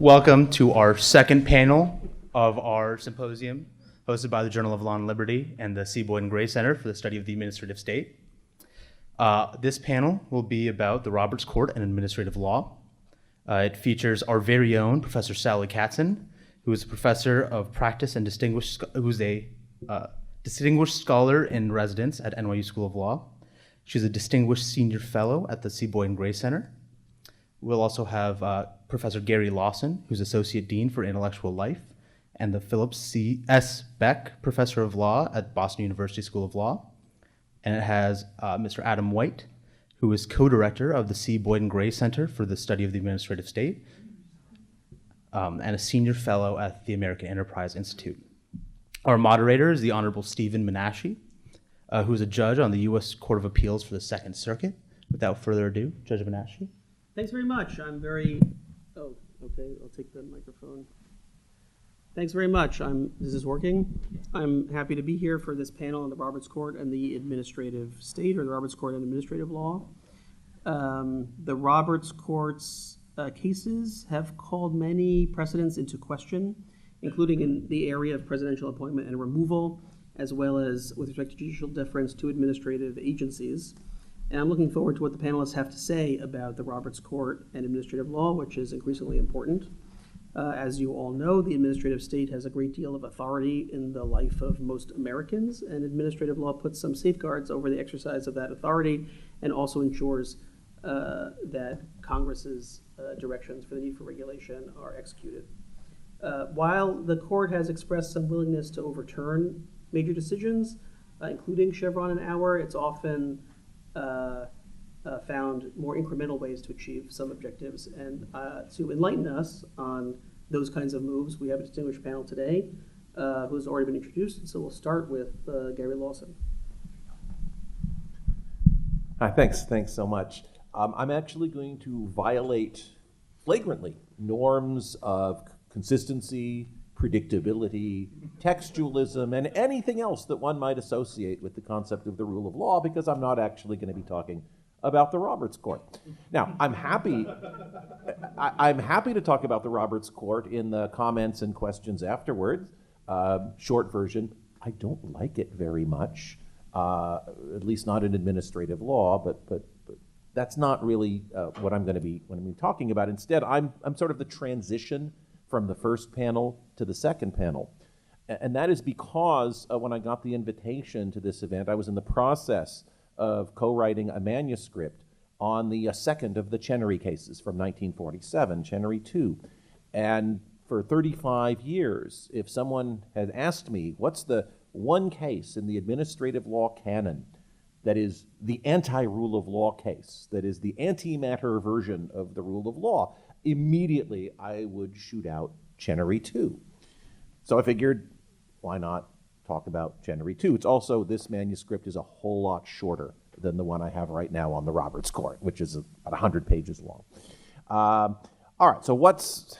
Welcome to our second panel of our symposium, hosted by the Journal of Law and Liberty and the C. Boyden Gray Center for the Study of the Administrative State. This panel will be about the Roberts Court and administrative law. It features our very own Professor Sally Katzen, who is a professor of practice and who's a distinguished scholar in residence at NYU School of Law. She's a distinguished senior fellow at the C. Boyden Gray Center. We'll also have Professor Gary Lawson, who's Associate Dean for Intellectual Life, and the Philip C. S. Beck Professor of Law at Boston University School of Law. And it has Mr. Adam White, who is co-director of the C. Boyden Gray Center for the Study of the Administrative State, and a senior fellow at the American Enterprise Institute. Our moderator is the Honorable Stephen Menashi, who is a judge on the U.S. Court of Appeals for the Second Circuit. Without further ado, Judge Menashi. Thanks very much. I'm very, oh, okay, I'll take the microphone. Thanks very much. Is this working? I'm happy to be here for this panel on the Roberts Court and the administrative state, or the Roberts Court and administrative law. The Roberts Court's cases have called many precedents into question, including in the area of presidential appointment and removal, as well as with respect to judicial deference to administrative agencies. And I'm looking forward to what the panelists have to say about the Roberts Court and administrative law, which is increasingly important. As you all know, the administrative state has a great deal of authority in the life of most Americans, and administrative law puts some safeguards over the exercise of that authority and also ensures that Congress's directions for the need for regulation are executed. While the court has expressed some willingness to overturn major decisions, including Chevron and Auer, it's often found more incremental ways to achieve some objectives. And to enlighten us on those kinds of moves, we have a distinguished panel today who's already been introduced. And so we'll start with Gary Lawson. Hi, thanks so much. I'm actually going to violate flagrantly norms of consistency, predictability, textualism, and anything else that one might associate with the concept of the rule of law, because I'm not actually going to be talking about the Roberts Court. Now, I'm happy to talk about the Roberts Court in the comments and questions afterwards. Short version, I don't like it very much, at least not in administrative law, but that's not really what I'm going to be talking about. Instead, I'm sort of the transition from the first panel to the second panel. And that is because when I got the invitation to this event, I was in the process of co-writing a manuscript on the second of the Chenery cases from 1947, Chenery 2. And for 35 years, if someone had asked me, what's the one case in the administrative law canon that is the anti-rule of law case, that is the antimatter version of the rule of law, immediately I would shoot out Chenery 2. So I figured, why not talk about Chenery 2? It's also, this manuscript is a whole lot shorter than the one I have right now on the Roberts Court, which is about 100 pages long. All right, so what's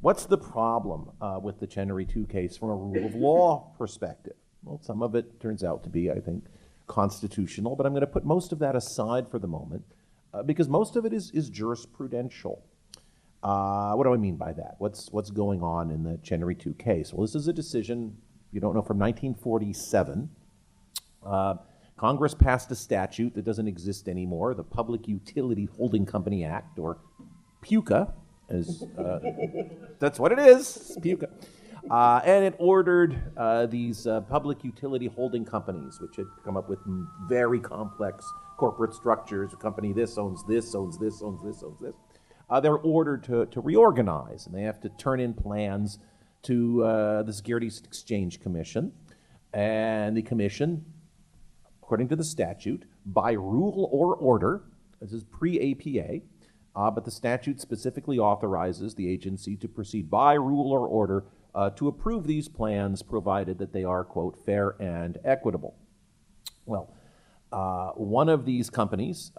the problem with the Chenery 2 case from a rule of law perspective? Well, some of it turns out to be, I think, constitutional, but I'm going to put most of that aside for the moment because most of it is jurisprudential. What do I mean by that? What's going on in the Chenery 2 case? Well, this is a decision, you don't know, from 1947. Congress passed a statute that doesn't exist anymore, the Public Utility Holding Company Act, or PUCA, as that's what it is, PUCA. And it ordered these public utility holding companies, which had come up with very complex corporate structures. A company this owns this, owns this, owns this, owns this. They're ordered to reorganize, and they have to turn in plans to the Securities and Exchange Commission. And the commission, according to the statute, by rule or order, this is pre-APA, but the statute specifically authorizes the agency to proceed by rule or order to approve these plans, provided that they are, quote, fair and equitable. Well, one of these companies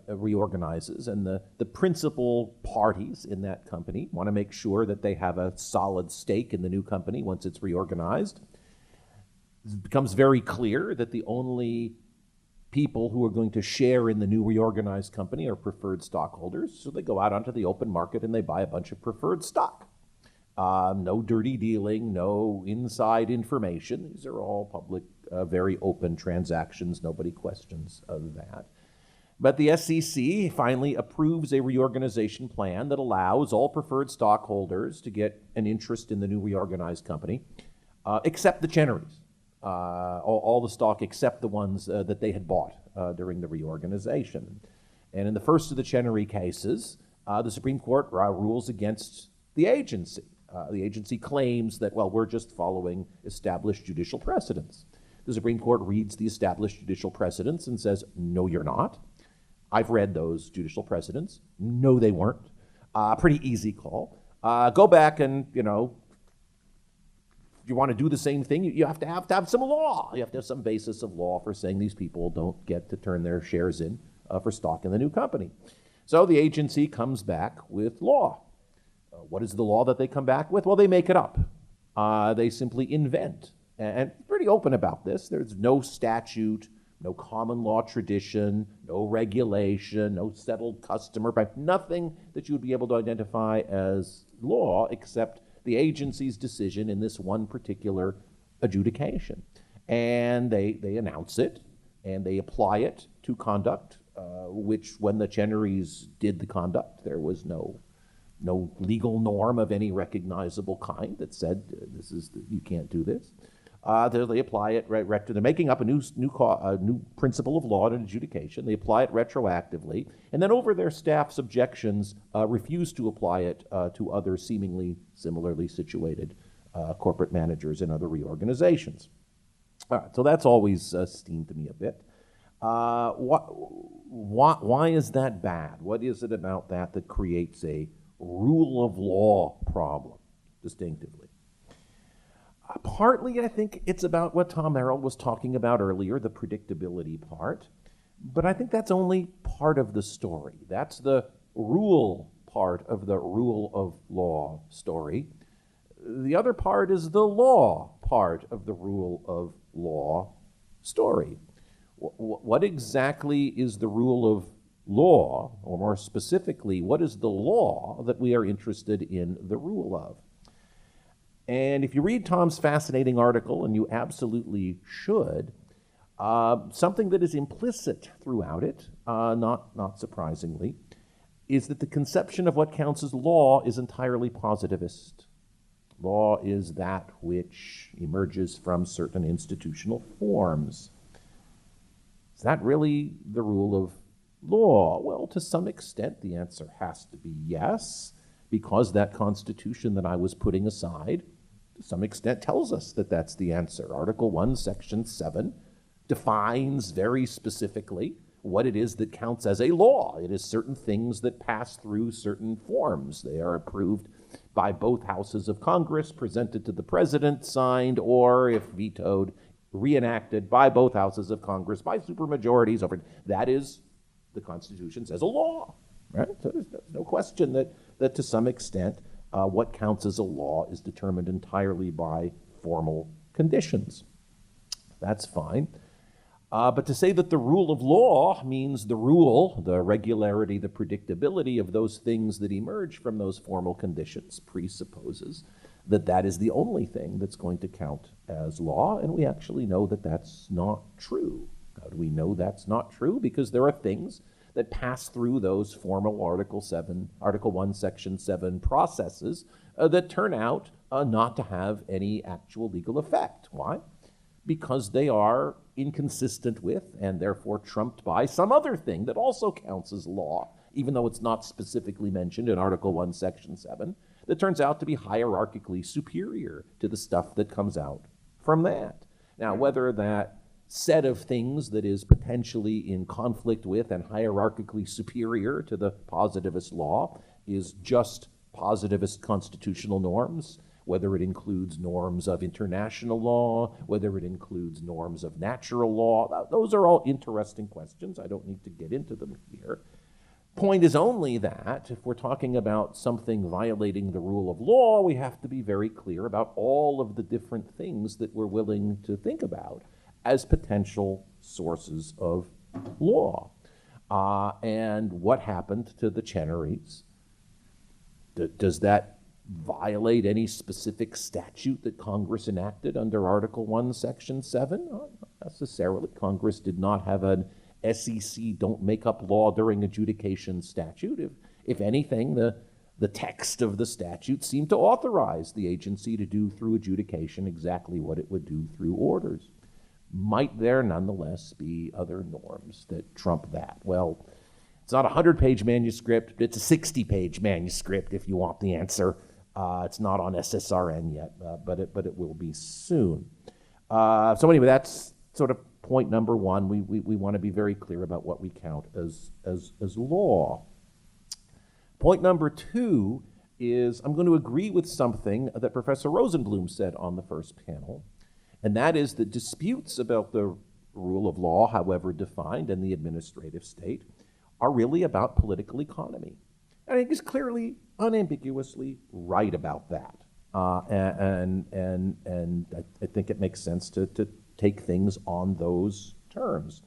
reorganizes, and the principal parties in that company want to make sure that they have a solid stake in the new company once it's reorganized. It becomes very clear that the only people who are going to share in the new reorganized company are preferred stockholders, so they go out onto the open market and they buy a bunch of preferred stock. No dirty dealing, no inside information. These are all public, very open transactions. Nobody questions that. But the SEC finally approves a reorganization plan that allows all preferred stockholders to get an interest in the new reorganized company, except the Chenerys. All the stock except the ones that they had bought during the reorganization. And in the first of the Chenery cases, the Supreme Court rules against the agency. The agency claims that, well, we're just following established judicial precedents. The Supreme Court reads the established judicial precedents and says, no, you're not. I've read those judicial precedents. No, they weren't. Pretty easy call. Go back and, if you want to do the same thing, you have to have some law. You have to have some basis of law for saying these people don't get to turn their shares in for stock in the new company. So the agency comes back with law. What is the law that they come back with? Well, they make it up. They simply invent. And pretty open about this. There's no statute, no common law tradition, no regulation, no settled custom, nothing that you would be able to identify as law except the agency's decision in this one particular adjudication. And they announce it, and they apply it to conduct, which when the Chenerys did the conduct, there was no legal norm of any recognizable kind that said you can't do this. They apply it they're making up a new principle of law in adjudication. They apply it retroactively, and then over their staff's objections, refuse to apply it to other seemingly similarly situated corporate managers in other reorganizations. All right, so that's always steamed to me a bit. Why is that bad? What is it about that creates a rule of law problem distinctively? Partly, I think it's about what Tom Merrill was talking about earlier, the predictability part. But I think that's only part of the story. That's the rule part of the rule of law story. The other part is the law part of the rule of law story. What exactly is the rule of law, or more specifically, what is the law that we are interested in the rule of? And if you read Tom's fascinating article, and you absolutely should, something that is implicit throughout it, not surprisingly, is that the conception of what counts as law is entirely positivist. Law is that which emerges from certain institutional forms. Is that really the rule of law? Well, to some extent, the answer has to be yes, because that Constitution that I was putting aside, to some extent, tells us that that's the answer. Article 1, Section 7 defines very specifically what it is that counts as a law. It is certain things that pass through certain forms. They are approved by both houses of Congress, presented to the president, signed, or, if vetoed, reenacted by both houses of Congress by supermajorities. That is, the Constitution says, a law. Right? So there's no question that to some extent, what counts as a law is determined entirely by formal conditions. That's fine. But to say that the rule of law means the rule, the regularity, the predictability of those things that emerge from those formal conditions presupposes that that is the only thing that's going to count as law, and we actually know that that's not true. How do we know that's not true? Because there are things that pass through those formal Article 1, Section 7 processes that turn out not to have any actual legal effect. Why? Because they are inconsistent with and therefore trumped by some other thing that also counts as law, even though it's not specifically mentioned in Article 1, Section 7, that turns out to be hierarchically superior to the stuff that comes out from that. Now, whether that set of things that is potentially in conflict with and hierarchically superior to the positivist law is just positivist constitutional norms, whether it includes norms of international law, whether it includes norms of natural law, those are all interesting questions. I don't need to get into them here. Point is only that if we're talking about something violating the rule of law, we have to be very clear about all of the different things that we're willing to think about as potential sources of law. And what happened to the Cheneries? Does that violate any specific statute that Congress enacted under Article 1, Section 7? Not necessarily. Congress did not have an SEC don't make up law during adjudication statute. If anything, the text of the statute seemed to authorize the agency to do through adjudication exactly what it would do through orders. Might there nonetheless be other norms that trump that? Well, it's not a 100-page manuscript, it's a 60-page manuscript if you want the answer. It's not on SSRN yet, but it will be soon. So anyway, that's sort of point number one. We want to be very clear about what we count as law. Point number two is I'm going to agree with something that Professor Rosenblum said on the first panel, and that is that disputes about the rule of law, however defined, and the administrative state are really about political economy. I think he's clearly, unambiguously right about that. And I think it makes sense to take things on those terms.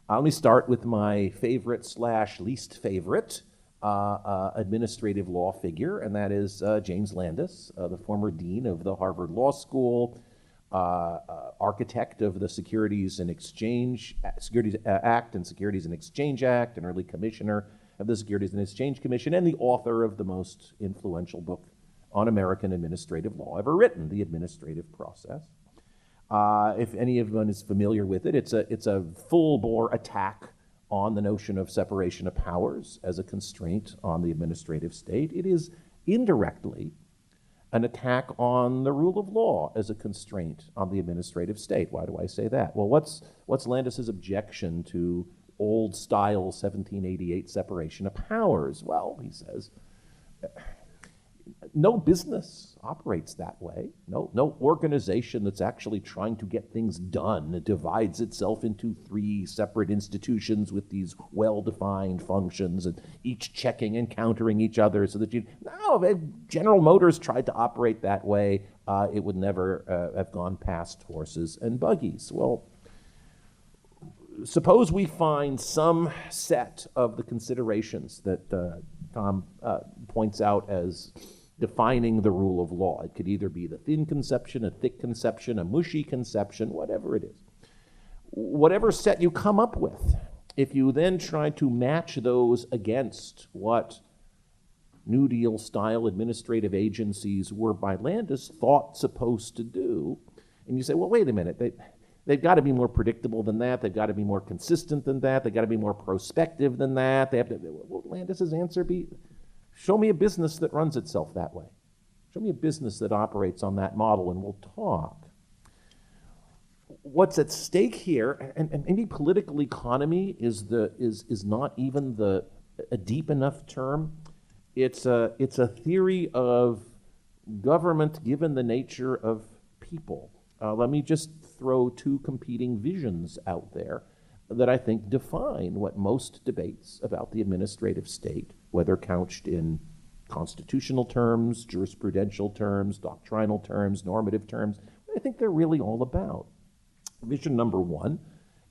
Let me start with my favorite / least favorite administrative law figure, and that is James Landis, the former dean of the Harvard Law School, architect of the Securities and Exchange Act and Securities and Exchange Act, an early commissioner of the Securities and Exchange Commission, and the author of the most influential book on American administrative law ever written, The Administrative Process. If anyone is familiar with it, it's a full-bore attack on the notion of separation of powers as a constraint on the administrative state. It is indirectly an attack on the rule of law as a constraint on the administrative state. Why do I say that? Well, what's Landis's objection to old-style 1788 separation of powers? Well, he says, no business operates that way. No organization that's actually trying to get things done divides itself into 3 separate institutions with these well-defined functions, and each checking and countering each other so that no, if General Motors tried to operate that way, it would never have gone past horses and buggies. Well, suppose we find some set of the considerations that Tom points out as defining the rule of law. It could either be the thin conception, a thick conception, a mushy conception, whatever it is. Whatever set you come up with, if you then try to match those against what New Deal style administrative agencies were by Landis thought supposed to do, and you say, well, wait a minute, they've got to be more predictable than that, they've got to be more consistent than that, they've got to be more prospective than that, they have to, well, Landis's answer be, show me a business that runs itself that way. Show me a business that operates on that model, and we'll talk. What's at stake here, and maybe political economy is not even a deep enough term. It's a theory of government given the nature of people. Let me just throw 2 competing visions out there that I think define what most debates about the administrative state, whether couched in constitutional terms, jurisprudential terms, doctrinal terms, normative terms, I think they're really all about. Vision number 1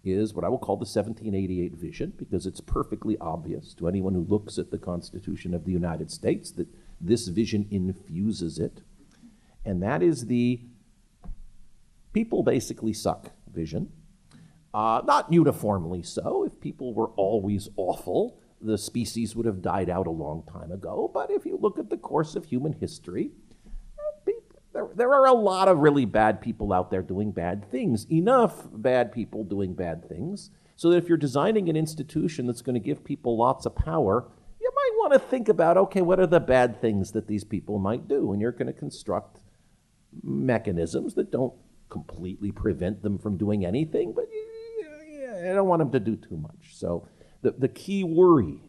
is what I will call the 1788 vision, because it's perfectly obvious to anyone who looks at the Constitution of the United States that this vision infuses it. And that is the people basically suck vision. Not uniformly so. If people were always awful, the species would have died out a long time ago. But if you look at the course of human history, there are a lot of really bad people out there doing bad things. Enough bad people doing bad things so that if you're designing an institution that's going to give people lots of power, you might want to think about, okay, what are the bad things that these people might do? And you're going to construct mechanisms that don't completely prevent them from doing anything, but I don't want them to do too much. So the key worry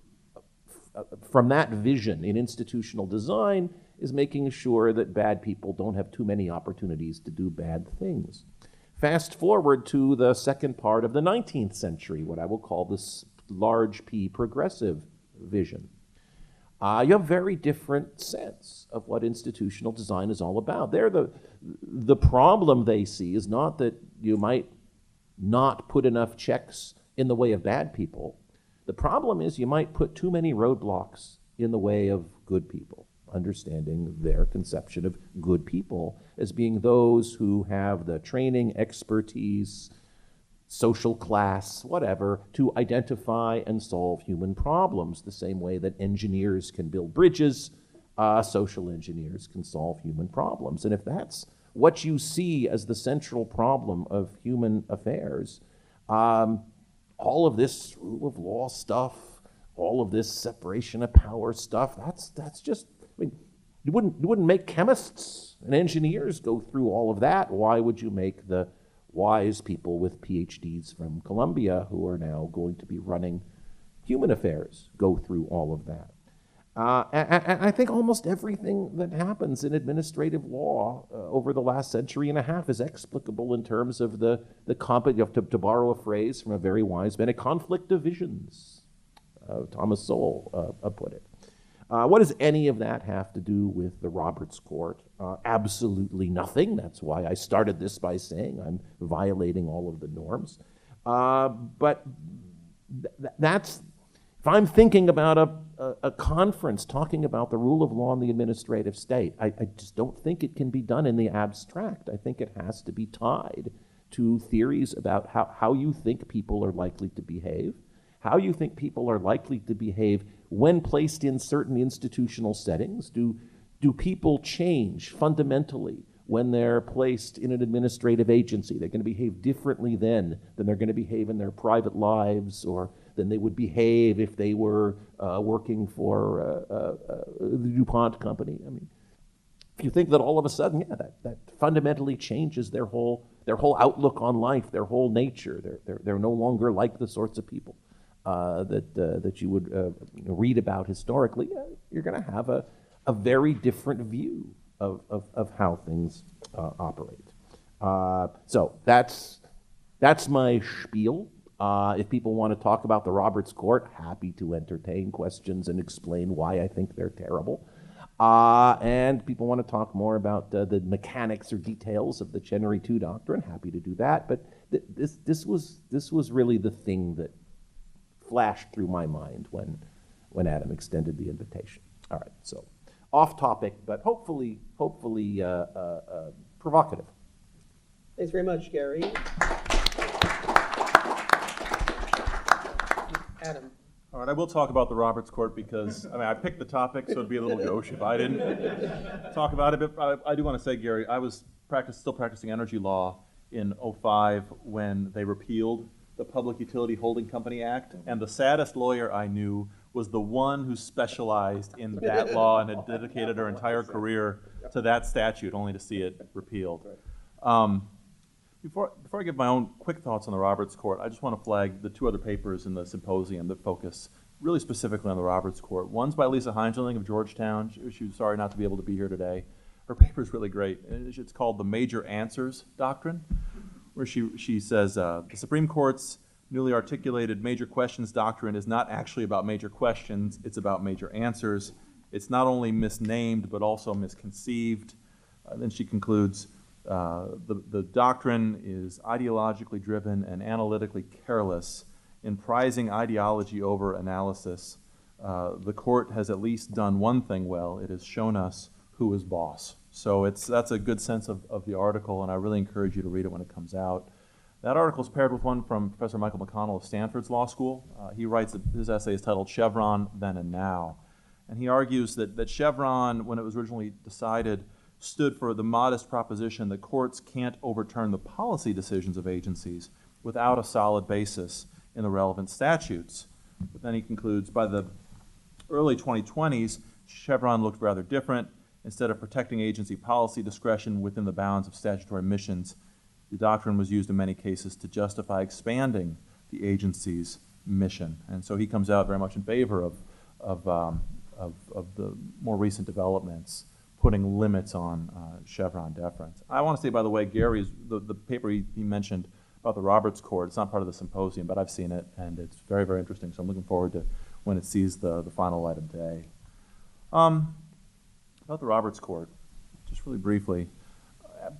from that vision in institutional design is making sure that bad people don't have too many opportunities to do bad things. Fast forward to the second part of the 19th century, what I will call this large P progressive vision. You have a very different sense of what institutional design is all about. The problem they see is not that you might not put enough checks in the way of bad people. The problem is you might put too many roadblocks in the way of good people, understanding their conception of good people as being those who have the training, expertise, social class, whatever, to identify and solve human problems, the same way that engineers can build bridges, social engineers can solve human problems. And if that's what you see as the central problem of human affairs, all of this rule of law stuff, all of this separation of power stuff, that's just, I mean, you wouldn't make chemists and engineers go through all of that. Why would you make the wise people with PhDs from Columbia, who are now going to be running human affairs, go through all of that? And I think almost everything that happens in administrative law over the last century and a half is explicable in terms of to borrow a phrase from a very wise man, a conflict of visions, Thomas Sowell put it. What does any of that have to do with the Roberts Court? Absolutely nothing. That's why I started this by saying I'm violating all of the norms. But that's, if I'm thinking about a conference talking about the rule of law in the administrative state, I just don't think it can be done in the abstract. I think it has to be tied to theories about how you think people are likely to behave, how you think people are likely to behave when placed in certain institutional settings. Do people change fundamentally when they're placed in an administrative agency? They're going to behave differently then than they're going to behave in their private lives, or than they would behave if they were working for the DuPont company. I mean, if you think that all of a sudden, that fundamentally changes their whole outlook on life, their whole nature. They're no longer like the sorts of people that you would read about historically. You're going to have a very different view of how things operate. So that's my spiel. If people want to talk about the Roberts Court, happy to entertain questions and explain why I think they're terrible. And people want to talk more about the mechanics or details of the Chenery II Doctrine, happy to do that. But this was really the thing that flashed through my mind when Adam extended the invitation. All right, so off topic, but hopefully provocative. Thanks very much, Gary. Adam. All right, I will talk about the Roberts Court because, I picked the topic, so it'd be a little gauche if I didn't talk about it. But I do want to say, Gary, I was still practicing energy law in '05 when they repealed the Public Utility Holding Company Act, and the saddest lawyer I knew was the one who specialized in that law and had dedicated her entire career to that statute, only to see it repealed. Before I give my own quick thoughts on the Roberts Court, I just want to flag the two other papers in the symposium that focus really specifically on the Roberts Court. One's by Lisa Heinzerling of Georgetown. She was sorry not to be able to be here today. Her paper is really great. It's called The Major Answers Doctrine, where she says the Supreme Court's newly articulated major questions doctrine is not actually about major questions, it's about major answers. It's not only misnamed, but also misconceived. Then she concludes, the doctrine is ideologically driven and analytically careless in prizing ideology over analysis. The court has at least done one thing well. It has shown us who is boss. So that's a good sense of the article, and I really encourage you to read it when it comes out. That article is paired with one from Professor Michael McConnell of Stanford's Law School. He writes that his essay is titled Chevron, Then and Now. And he argues that Chevron, when it was originally decided, stood for the modest proposition that courts can't overturn the policy decisions of agencies without a solid basis in the relevant statutes. But then he concludes, by the early 2020s, Chevron looked rather different. Instead of protecting agency policy discretion within the bounds of statutory missions, the doctrine was used in many cases to justify expanding the agency's mission. And so he comes out very much in favor of the more recent developments, putting limits on Chevron deference. I want to say, by the way, Gary's, the paper he mentioned about the Roberts Court, it's not part of the symposium, but I've seen it, and it's very, very interesting. So I'm looking forward to when it sees the final light of day. About the Roberts Court, just really briefly,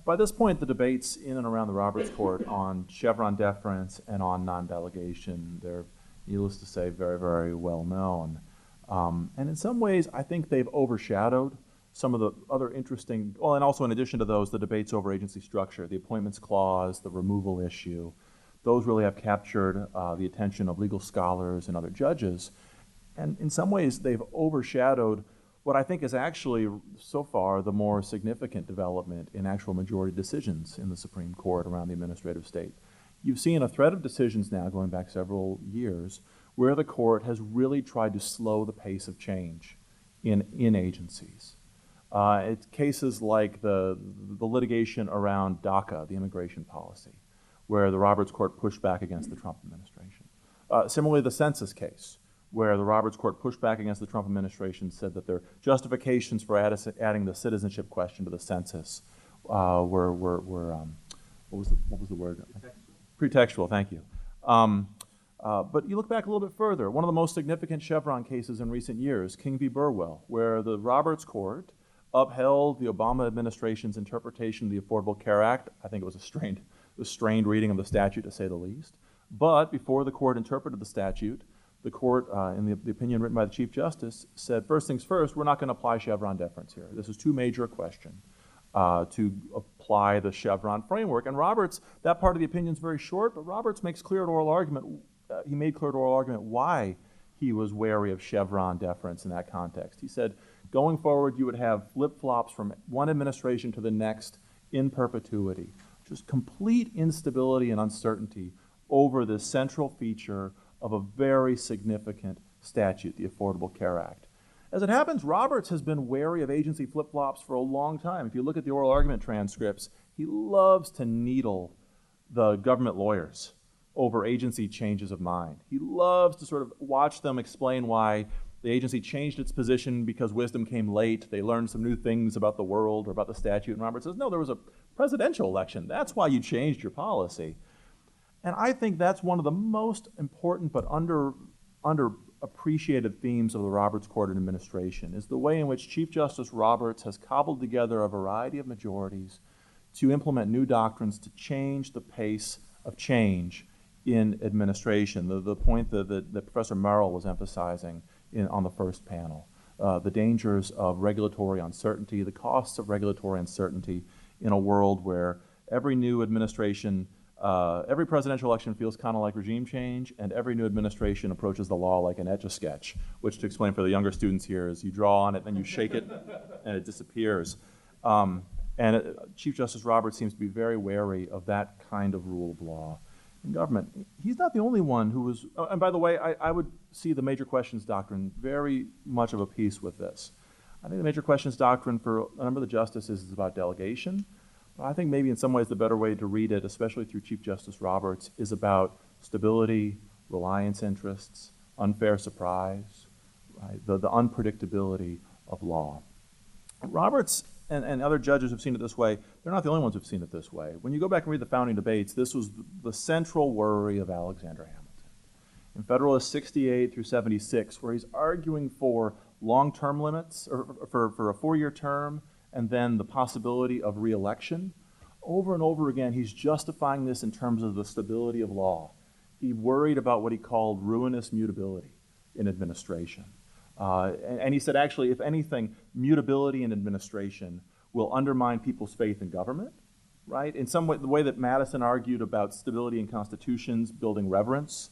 By this point, the debates in and around the Roberts Court on Chevron deference and on non-delegation, they're, needless to say, very, very well known. And in some ways, I think they've overshadowed some of the other interesting, well, and also in addition to those, the debates over agency structure, the appointments clause, the removal issue. Those really have captured the attention of legal scholars and other judges. And in some ways, they've overshadowed what I think is actually, so far, the more significant development in actual majority decisions in the Supreme Court around the administrative state. You've seen a thread of decisions now going back several years where the court has really tried to slow the pace of change in agencies. It's cases like the litigation around DACA, the immigration policy, where the Roberts Court pushed back against the Trump administration. Similarly, the census case, where the Roberts Court pushed back against the Trump administration, said that their justifications for adding the citizenship question to the census were what was the word? Pretextual, thank you. But you look back a little bit further. One of the most significant Chevron cases in recent years, King v. Burwell, where the Roberts Court upheld the Obama administration's interpretation of the Affordable Care Act. I think it was a strained reading of the statute, to say the least. But before the court interpreted the statute, the court, in the opinion written by the Chief Justice, said, first things first, we're not going to apply Chevron deference here. This is too major a question to apply the Chevron framework. And Roberts, that part of the opinion is very short, but Roberts makes clear at oral argument, he made clear at oral argument why he was wary of Chevron deference in that context. He said, going forward, you would have flip-flops from one administration to the next in perpetuity. Just complete instability and uncertainty over this central feature of a very significant statute, the Affordable Care Act. As it happens, Roberts has been wary of agency flip-flops for a long time. If you look at the oral argument transcripts, he loves to needle the government lawyers over agency changes of mind. He loves to sort of watch them explain why the agency changed its position because wisdom came late. They learned some new things about the world or about the statute. And Roberts says, no, there was a presidential election. That's why you changed your policy. And I think that's one of the most important but underappreciated themes of the Roberts Court administration, is the way in which Chief Justice Roberts has cobbled together a variety of majorities to implement new doctrines to change the pace of change in administration. The point that Professor Merrill was emphasizing on the first panel, the dangers of regulatory uncertainty, the costs of regulatory uncertainty in a world where every new administration, every presidential election feels kind of like regime change, and every new administration approaches the law like an Etch-a-Sketch, which, to explain for the younger students here, is you draw on it, then you shake it, and it disappears. Chief Justice Roberts seems to be very wary of that kind of rule of law in government. He's not the only one who was, and by the way, I would see the major questions doctrine very much of a piece with this. I think the major questions doctrine for a number of the justices is about delegation. But I think maybe in some ways the better way to read it, especially through Chief Justice Roberts, is about stability, reliance interests, unfair surprise, right? The unpredictability of law. Roberts and other judges have seen it this way. They're not the only ones who've seen it this way. When you go back and read the founding debates, this was the central worry of Alexander Hamilton. In Federalist 68 through 76, where he's arguing for long-term limits, or for a 4-year term, and then the possibility of re-election, over and over again, he's justifying this in terms of the stability of law. He worried about what he called ruinous mutability in administration. And he said, actually, if anything, mutability in administration will undermine people's faith in government, right? In some way, the way that Madison argued about stability in constitutions, building reverence,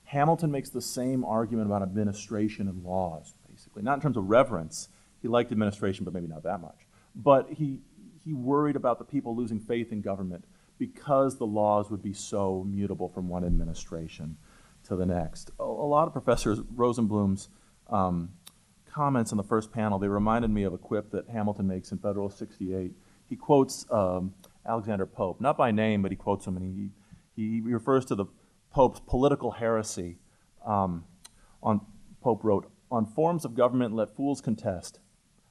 Hamilton makes the same argument about administration and laws, basically. Not in terms of reverence. He liked administration, but maybe not that much. But he worried about the people losing faith in government because the laws would be so mutable from one administration to the next. A lot of Professor Rosenblum's comments on the first panel, they reminded me of a quip that Hamilton makes in Federalist 68. He quotes Alexander Pope, not by name, but he quotes him, and he refers to the Pope's political heresy. Pope wrote, "On forms of government let fools contest.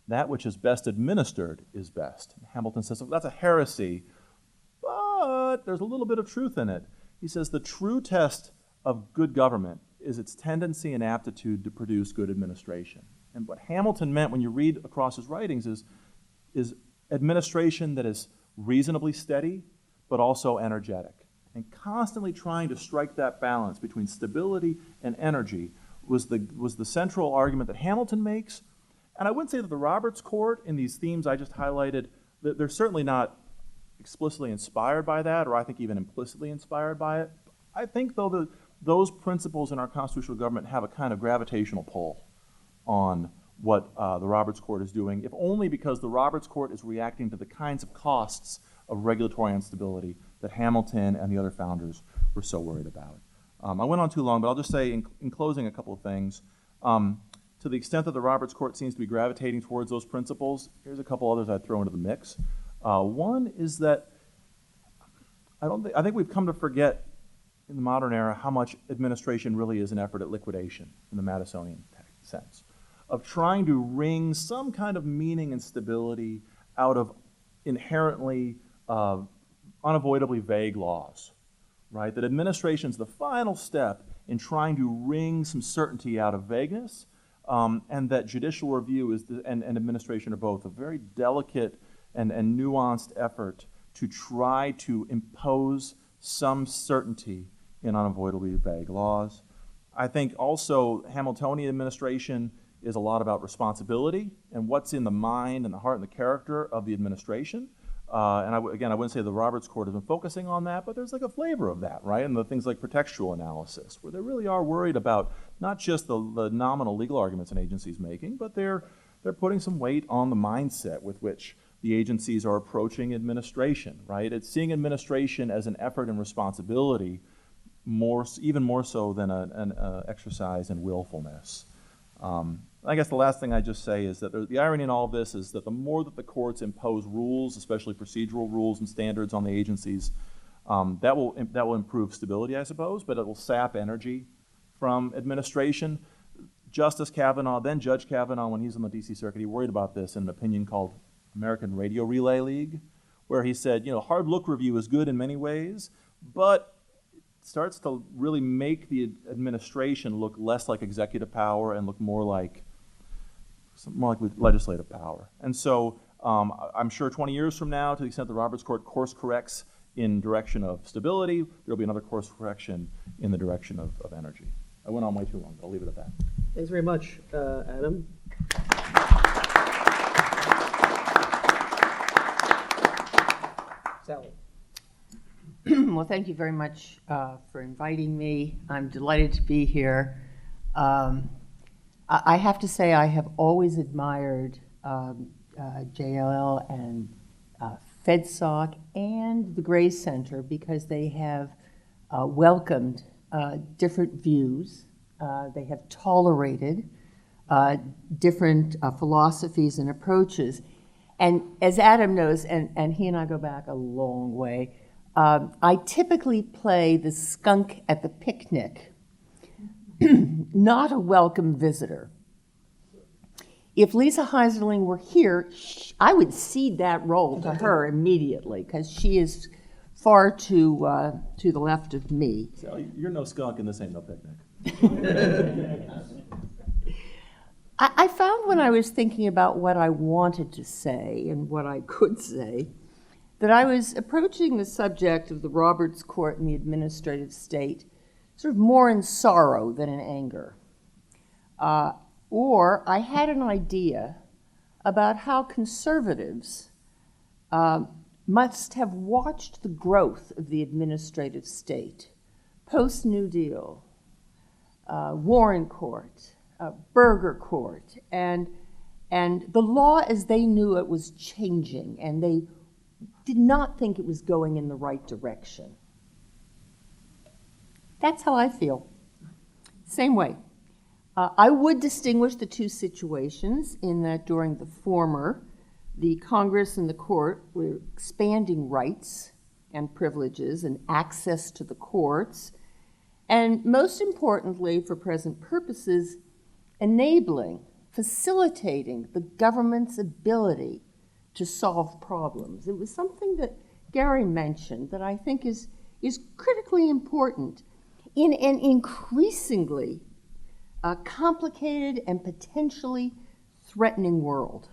That which is best administered is best." And Hamilton says, that's a heresy, but there's a little bit of truth in it. He says the true test of good government is its tendency and aptitude to produce good administration. And what Hamilton meant when you read across his writings is administration that is reasonably steady, but also energetic. And constantly trying to strike that balance between stability and energy was the central argument that Hamilton makes. And I wouldn't say that the Roberts Court, in these themes I just highlighted, that they're certainly not explicitly inspired by that, or I think even implicitly inspired by it. I think, though, that those principles in our constitutional government have a kind of gravitational pull on what the Roberts Court is doing, if only because the Roberts Court is reacting to the kinds of costs of regulatory instability that Hamilton and the other founders were so worried about. I went on too long, but I'll just say in closing a couple of things. To the extent that the Roberts Court seems to be gravitating towards those principles, here's a couple others I'd throw into the mix. One is that I think we've come to forget in the modern era how much administration really is an effort at liquidation in the Madisonian sense, of trying to wring some kind of meaning and stability out of inherently unavoidably vague laws, right? That administration is the final step in trying to wring some certainty out of vagueness, and that judicial review and administration are both a very delicate and nuanced effort to try to impose some certainty in unavoidably vague laws. I think also Hamiltonian administration is a lot about responsibility and what's in the mind and the heart and the character of the administration. And I wouldn't say the Roberts Court has been focusing on that, but there's like a flavor of that, right? And the things like pretextual analysis, where they really are worried about not just the nominal legal arguments an agency's making, but they're putting some weight on the mindset with which the agencies are approaching administration, right? It's seeing administration as an effort and responsibility, even more so than an exercise in willfulness. I guess the last thing I just say is that the irony in all of this is that the more that the courts impose rules, especially procedural rules and standards on the agencies, that will improve stability, I suppose, but it will sap energy from administration. Justice Kavanaugh, then Judge Kavanaugh, when he's on the D.C. Circuit, he worried about this in an opinion called American Radio Relay League, where he said, hard look review is good in many ways, but starts to really make the administration look less like executive power and look more like legislative power. And so I'm sure 20 years from now, to the extent the Roberts Court course corrects in direction of stability, there'll be another course correction in the direction of energy. I went on way too long, but I'll leave it at that. Thanks very much, Adam. Sally. Well, thank you very much for inviting me. I'm delighted to be here. I have to say I have always admired JLL and FedSoc and the Gray Center because they have welcomed different views. They have tolerated different philosophies and approaches. And as Adam knows, and he and I go back a long way, I typically play the skunk at the picnic, not a welcome visitor. If Lisa Heiserling were here, I would cede that role to her immediately because she is far to the left of me. Sally, you're no skunk and this ain't no picnic. I found when I was thinking about what I wanted to say and what I could say, that I was approaching the subject of the Roberts Court and the administrative state sort of more in sorrow than in anger. Or I had an idea about how conservatives must have watched the growth of the administrative state, post-New Deal, Warren Court, Burger Court, and the law as they knew it was changing, and they did not think it was going in the right direction. That's how I feel. Same way. I would distinguish the two situations in that during the former, the Congress and the court were expanding rights and privileges and access to the courts, and most importantly, for present purposes, enabling, facilitating the government's ability to solve problems. It was something that Gary mentioned that I think is critically important in an increasingly complicated and potentially threatening world.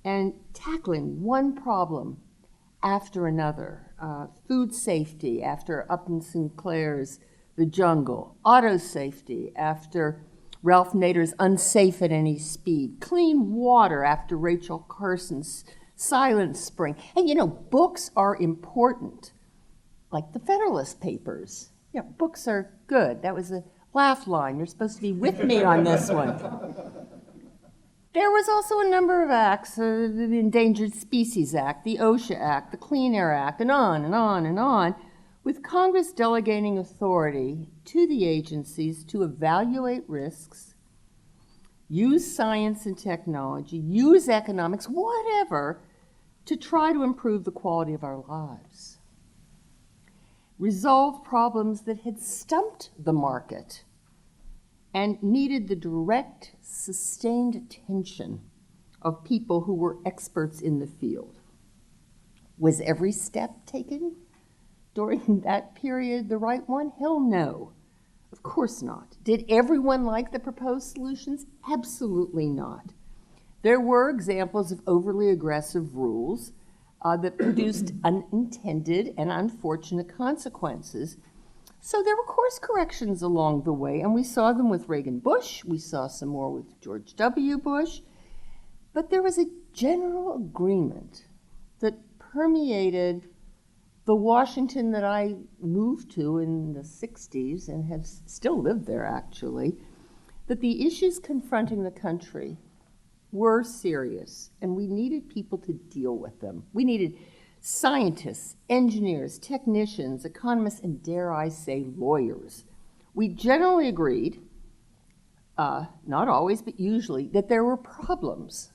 And tackling one problem after another. Food safety after Upton Sinclair's The Jungle. Auto safety after Ralph Nader's Unsafe at Any Speed. Clean water after Rachel Carson's Silent Spring. And you know, books are important, like the Federalist Papers. Yeah, books are good. That was a laugh line. You're supposed to be with me on this one. There was also a number of acts, the Endangered Species Act, the OSHA Act, the Clean Air Act, and on and on and on, with Congress delegating authority to the agencies to evaluate risks, use science and technology, use economics, whatever, to try to improve the quality of our lives. Resolve problems that had stumped the market and needed the direct, sustained attention of people who were experts in the field. Was every step taken during that period the right one? Hell no. Of course not. Did everyone like the proposed solutions? Absolutely not. There were examples of overly aggressive rules that produced unintended and unfortunate consequences. So there were course corrections along the way, and we saw them with Reagan Bush. We saw some more with George W. Bush. But there was a general agreement that permeated the Washington that I moved to in the 60s and have still lived there, actually, that the issues confronting the country were serious, and we needed people to deal with them. We needed scientists, engineers, technicians, economists, and dare I say, lawyers. We generally agreed, not always, but usually, that there were problems.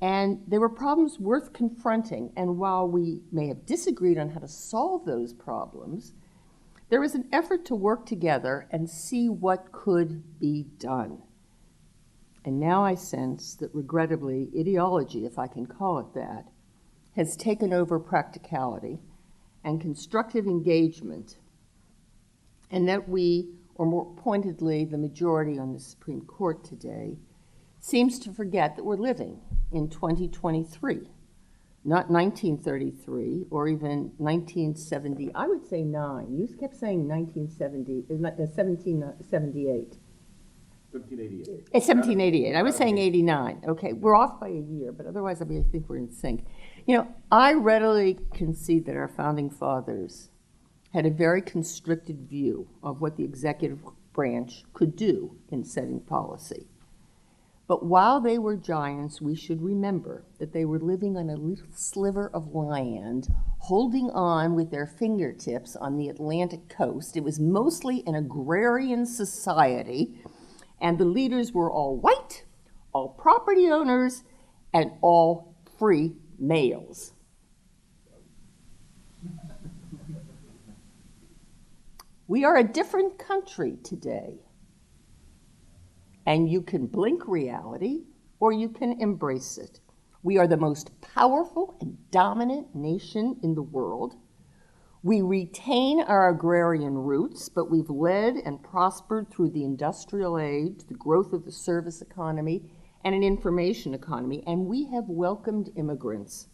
And there were problems worth confronting. And while we may have disagreed on how to solve those problems, there was an effort to work together and see what could be done. And now I sense that, regrettably, ideology, if I can call it that, has taken over practicality and constructive engagement, and that we, or more pointedly, the majority on the Supreme Court today, seems to forget that we're living in 2023, not 1933 or even 1970. I would say 9. You kept saying 1970, 1778. 1788. It's 1788. I was saying 89. Okay, we're off by a year, but otherwise I think we're in sync. You know, I readily concede that our founding fathers had a very constricted view of what the executive branch could do in setting policy. But while they were giants, we should remember that they were living on a little sliver of land, holding on with their fingertips on the Atlantic coast. It was mostly an agrarian society, and the leaders were all white, all property owners, and all free males. We are a different country today. And you can blink reality, or you can embrace it. We are the most powerful and dominant nation in the world. We retain our agrarian roots, but we've led and prospered through the industrial age, the growth of the service economy, and an information economy, and we have welcomed immigrants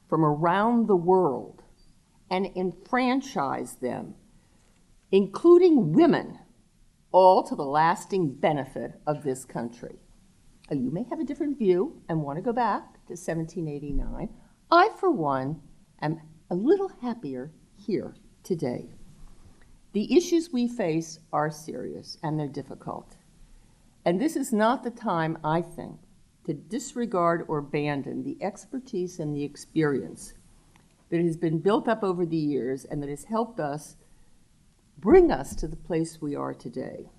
from around the world and enfranchised them, including women, all to the lasting benefit of this country. You may have a different view and want to go back to 1789. I, for one, am a little happier here today. The issues we face are serious and they're difficult. And this is not the time, I think, to disregard or abandon the expertise and the experience that has been built up over the years and that has helped us bring us to the place we are today.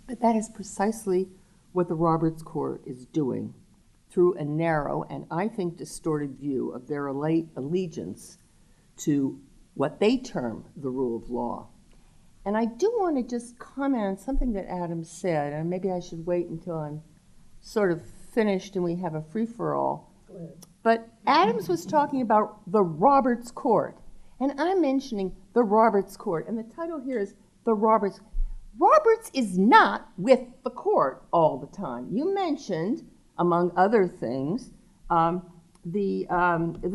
But that is precisely what the Roberts Court is doing through a narrow and, I think, distorted view of their allegiance to what they term the rule of law. And I do want to just comment on something that Adam said, and maybe I should wait until I'm sort of finished and we have a free-for-all. But Adams was talking about the Roberts Court, and I'm mentioning the Roberts Court, and the title here is the Roberts. Roberts is not with the court all the time. You mentioned, among other things, the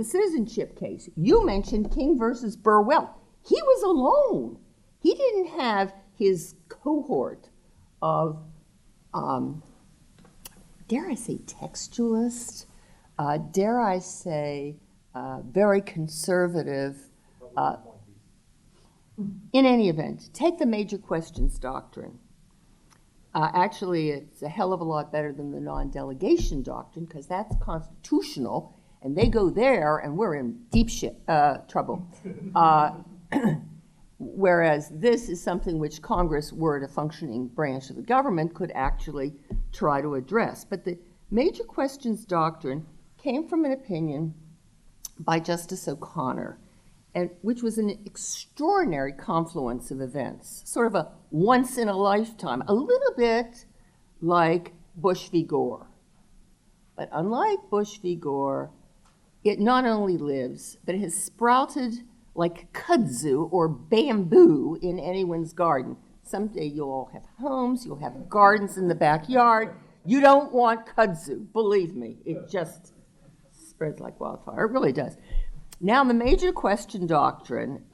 citizenship case. You mentioned King versus Burwell. He was alone. He didn't have his cohort of, dare I say, textualists, dare I say, very conservative. In any event, take the major questions doctrine. Actually, it's a hell of a lot better than the non-delegation doctrine because that's constitutional, and they go there, and we're in deep trouble. Whereas this is something which Congress, were it a functioning branch of the government, could actually try to address. But the major questions doctrine came from an opinion by Justice O'Connor, which was an extraordinary confluence of events, sort of a once in a lifetime, a little bit like Bush v. Gore. But unlike Bush v. Gore, it not only lives, but it has sprouted like kudzu or bamboo in anyone's garden. Someday you'll all have homes, you'll have gardens in the backyard. You don't want kudzu, believe me. It just spreads like wildfire. It really does. Now, the major question doctrine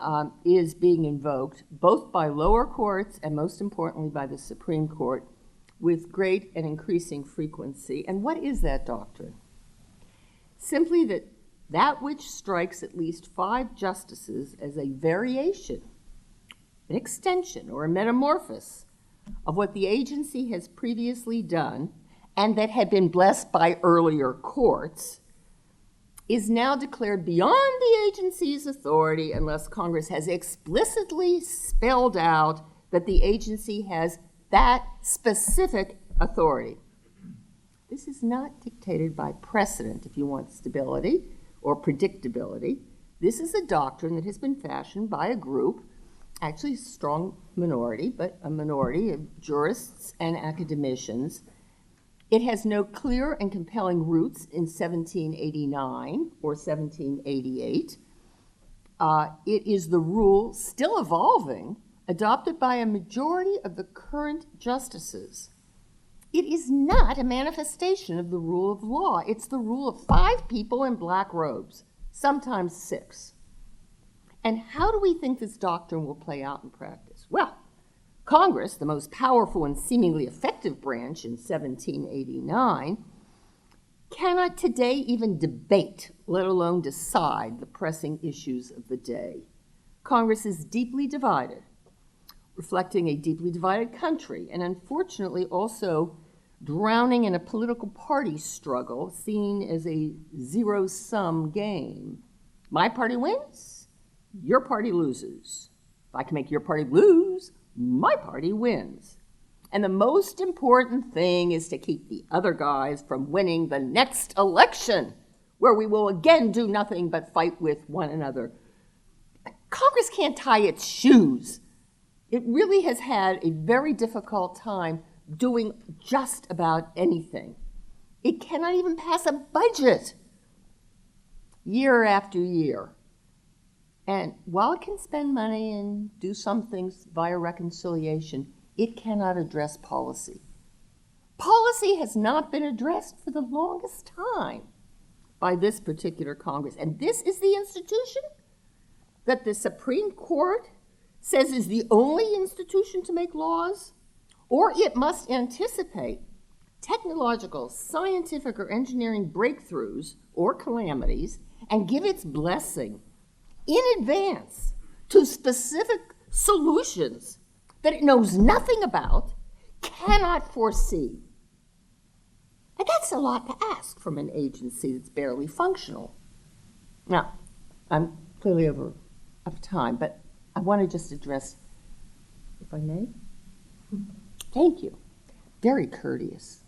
is being invoked both by lower courts and most importantly by the Supreme Court with great and increasing frequency. And what is that doctrine? Simply that which strikes at least 5 justices as a variation, an extension, or a metamorphosis of what the agency has previously done and that had been blessed by earlier courts, is now declared beyond the agency's authority unless Congress has explicitly spelled out that the agency has that specific authority. This is not dictated by precedent if you want stability or predictability. This is a doctrine that has been fashioned by a group, actually a strong minority, but a minority of jurists and academicians. It has no clear and compelling roots in 1789 or 1788. It is the rule, still evolving, adopted by a majority of the current justices. It is not a manifestation of the rule of law. It's the rule of 5 people in black robes, sometimes 6. And how do we think this doctrine will play out in practice? Well, Congress, the most powerful and seemingly effective branch in 1789, cannot today even debate, let alone decide, the pressing issues of the day. Congress is deeply divided, reflecting a deeply divided country, and unfortunately also drowning in a political party struggle seen as a zero-sum game. My party wins, your party loses. If I can make your party lose, my party wins. And the most important thing is to keep the other guys from winning the next election, where we will again do nothing but fight with one another. Congress can't tie its shoes. It really has had a very difficult time doing just about anything. It cannot even pass a budget year after year. And while it can spend money and do some things via reconciliation, it cannot address policy. Policy has not been addressed for the longest time by this particular Congress. And this is the institution that the Supreme Court says is the only institution to make laws, or it must anticipate technological, scientific, or engineering breakthroughs or calamities and give its blessing in advance to specific solutions that it knows nothing about, cannot foresee. And that's a lot to ask from an agency that's barely functional. Now, I'm clearly over of time, but I want to just address, if I may. Thank you. Very courteous.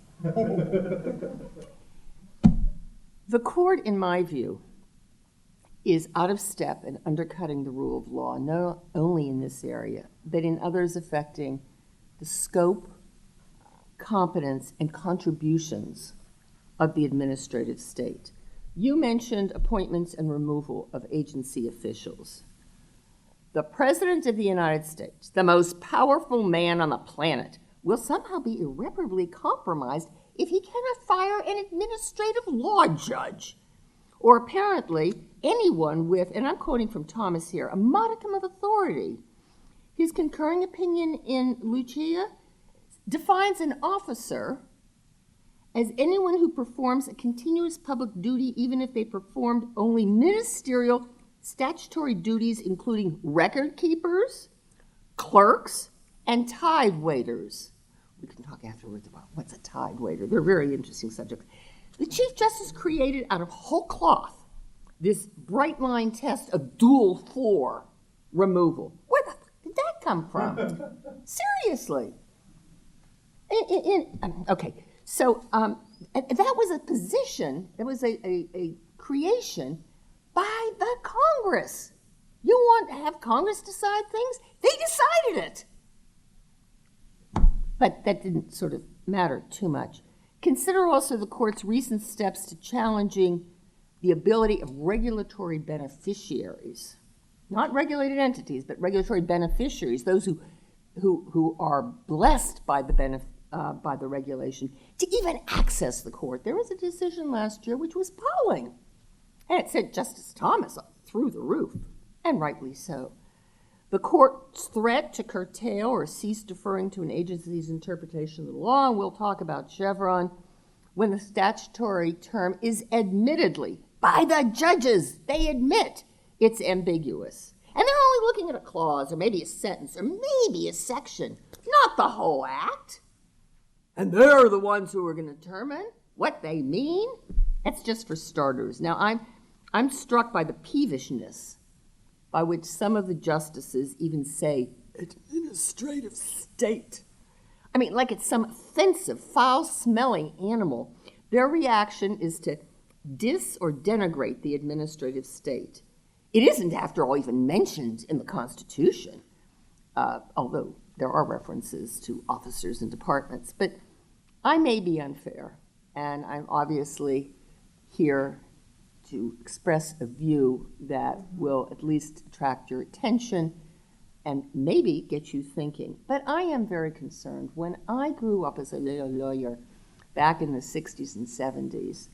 The court, in my view, is out of step and undercutting the rule of law, not only in this area, but in others affecting the scope, competence, and contributions of the administrative state. You mentioned appointments and removal of agency officials. The President of the United States, the most powerful man on the planet, will somehow be irreparably compromised if he cannot fire an administrative law judge, or apparently anyone with, and I'm quoting from Thomas here, a modicum of authority. His concurring opinion in Lucia defines an officer as anyone who performs a continuous public duty, even if they performed only ministerial statutory duties, including record keepers, clerks, and tide waiters. We can talk afterwards about what's a tide waiter. They're very interesting subjects. The Chief Justice created out of whole cloth this bright line test of dual for removal. Where the fuck did that come from? Seriously. Okay, so that was a position, that was a creation by the Congress. You want to have Congress decide things? They decided it. But that didn't sort of matter too much. Consider also the court's recent steps to challenging the ability of regulatory beneficiaries, not regulated entities, but regulatory beneficiaries, those who are blessed by the regulation, to even access the court. There was a decision last year which was appalling, and it said Justice Thomas through the roof, and rightly so. The court's threat to curtail or cease deferring to an agency's interpretation of the law, and we'll talk about Chevron, when the statutory term is admittedly, by the judges, they admit it's ambiguous. And they're only looking at a clause, or maybe a sentence, or maybe a section, not the whole act. And they're the ones who are going to determine what they mean. That's just for starters. Now, I'm struck by the peevishness by which some of the justices even say administrative state. I mean, like it's some offensive, foul-smelling animal. Their reaction is to diss or denigrate the administrative state. It isn't, after all, even mentioned in the Constitution, although there are references to officers and departments. But I may be unfair, and I'm obviously here to express a view that will at least attract your attention and maybe get you thinking. But I am very concerned. When I grew up as a little lawyer back in the 60s and 70s,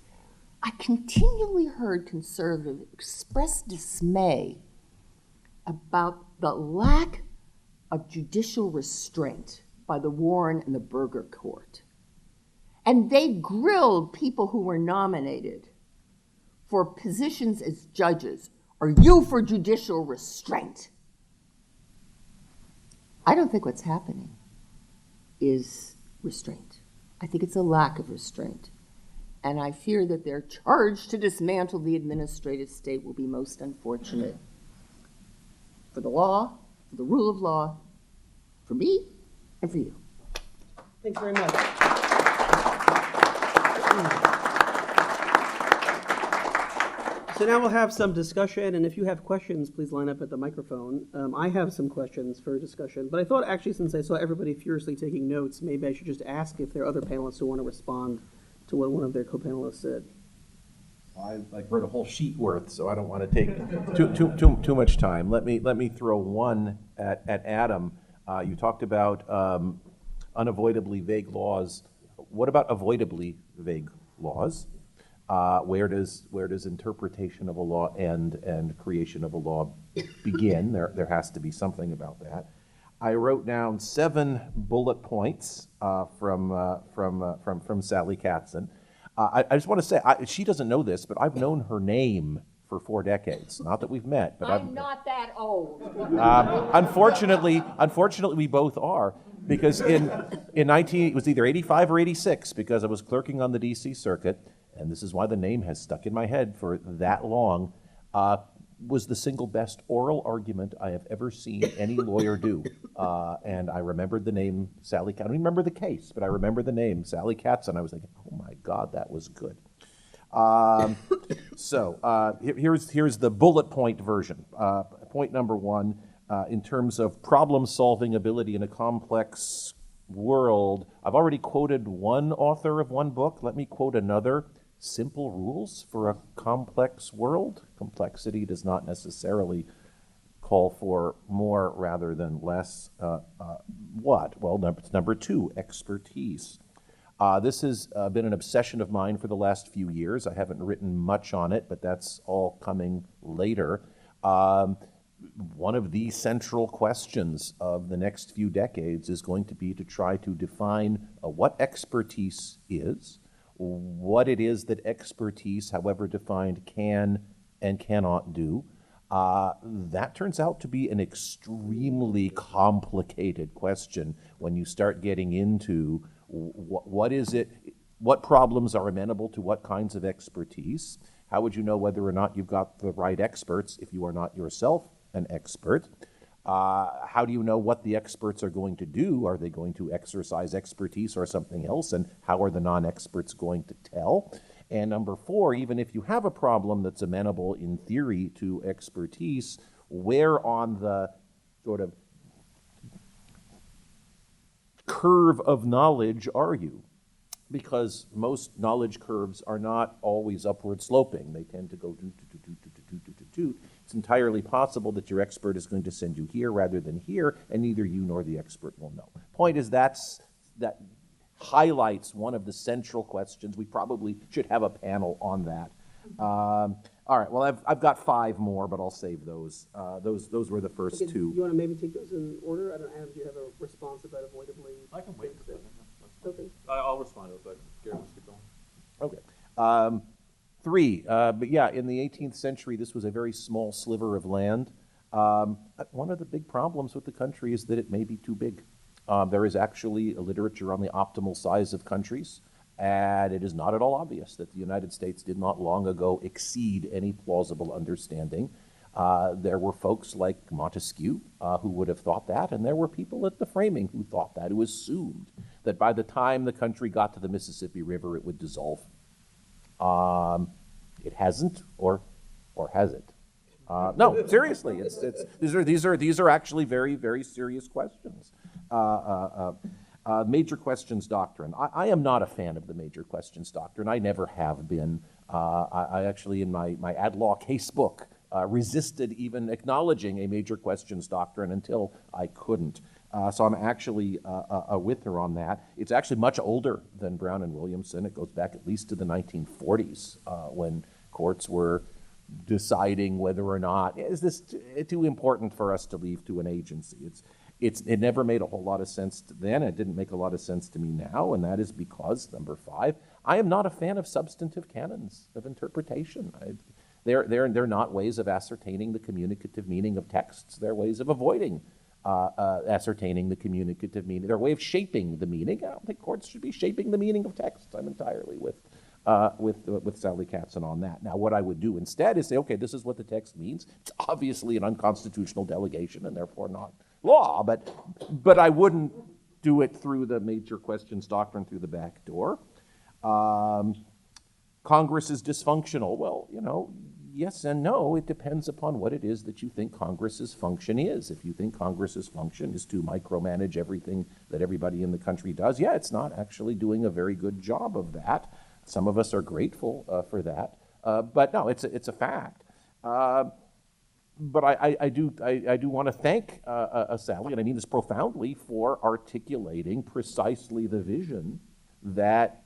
I continually heard conservatives express dismay about the lack of judicial restraint by the Warren and the Burger Court. And they grilled people who were nominated for positions as judges. Are you for judicial restraint? I don't think what's happening is restraint. I think it's a lack of restraint. And I fear that their charge to dismantle the administrative state will be most unfortunate for the law, for the rule of law, for me, and for you. Thanks very much. So now we'll have some discussion, and if you have questions, please line up at the microphone. I have some questions for discussion, but I thought actually, since I saw everybody furiously taking notes, maybe I should just ask if there are other panelists who want to respond to what one of their co-panelists said. I wrote a whole sheet worth, so I don't want to take too much time. Let me throw one at Adam. You talked about unavoidably vague laws. What about avoidably vague laws? Where does interpretation of a law end and creation of a law begin? There has to be something about that. I wrote down 7 bullet points from Sally Katzen. I just want to say, she doesn't know this, but I've known her name for 4 decades. Not that we've met, but I'm not that old. Unfortunately, we both are, because it was either 85 or 86, because I was clerking on the D.C. Circuit, and this is why the name has stuck in my head for that long, was the single best oral argument I have ever seen any lawyer do. And I remembered the name Sally Katzen. I don't even remember the case, but I remember the name Sally Katzen. I was thinking, oh my God, that was good. Here's the bullet point version. Point number 1, in terms of problem-solving ability in a complex world, I've already quoted one author of one book. Let me quote another. Simple rules for a complex world. Complexity does not necessarily call for more rather than less. What? Well, number 2, expertise. This has been an obsession of mine for the last few years. I haven't written much on it, but that's all coming later. One of the central questions of the next few decades is going to be to try to define what expertise is, what it is that expertise, however defined, can and cannot do. That turns out to be an extremely complicated question when you start getting into what is it, what problems are amenable to what kinds of expertise. How would you know whether or not you've got the right experts if you are not yourself an expert? How do you know what the experts are going to do? Are they going to exercise expertise or something else? And how are the non-experts going to tell? And number 4, even if you have a problem that's amenable in theory to expertise, where on the sort of curve of knowledge are you? Because most knowledge curves are not always upward sloping. They tend to go toot. It's entirely possible that your expert is going to send you here rather than here, and neither you nor the expert will know. Point is that highlights one of the central questions. We probably should have a panel on that. All right, well, I've got 5 more, but I'll save those. Those were the first Okay, 2. you want to maybe take those in order? I don't know, do you have a response about avoidably? I can wait. Okay. I'll respond to it, but Gary, let's keep going. Okay. 3, but yeah, in the 18th century, this was a very small sliver of land. One of the big problems with the country is that it may be too big. There is actually a literature on the optimal size of countries, and it is not at all obvious that the United States did not long ago exceed any plausible understanding. There were folks like Montesquieu who would have thought that, and there were people at the framing who thought that, who assumed that by the time the country got to the Mississippi River, it would dissolve. It hasn't, or has it? No, seriously, these are actually very, very serious questions. Major questions doctrine. I am not a fan of the major questions doctrine. I never have been. I actually, in my ad law case book, resisted even acknowledging a major questions doctrine until I couldn't. So I'm actually with her on that. It's actually much older than Brown and Williamson. It goes back at least to the 1940s when courts were deciding whether or not, is this too important for us to leave to an agency? It never made a whole lot of sense then. It didn't make a lot of sense to me now, and that is because, number 5, I am not a fan of substantive canons of interpretation. They're not ways of ascertaining the communicative meaning of texts. They're ways of avoiding ascertaining the communicative meaning. They're a way of shaping the meaning. I don't think courts should be shaping the meaning of texts. I'm entirely with Sally Katzen on that. Now, what I would do instead is say, okay, this is what the text means. It's obviously an unconstitutional delegation and therefore not law, but I wouldn't do it through the major questions doctrine through the back door. Congress is dysfunctional. Well, yes and no. It depends upon what it is that you think Congress's function is. If you think Congress's function is to micromanage everything that everybody in the country does, yeah, it's not actually doing a very good job of that. Some of us are grateful for that, but no, it's a fact. But I do want to thank Sally, and I mean this profoundly, for articulating precisely the vision that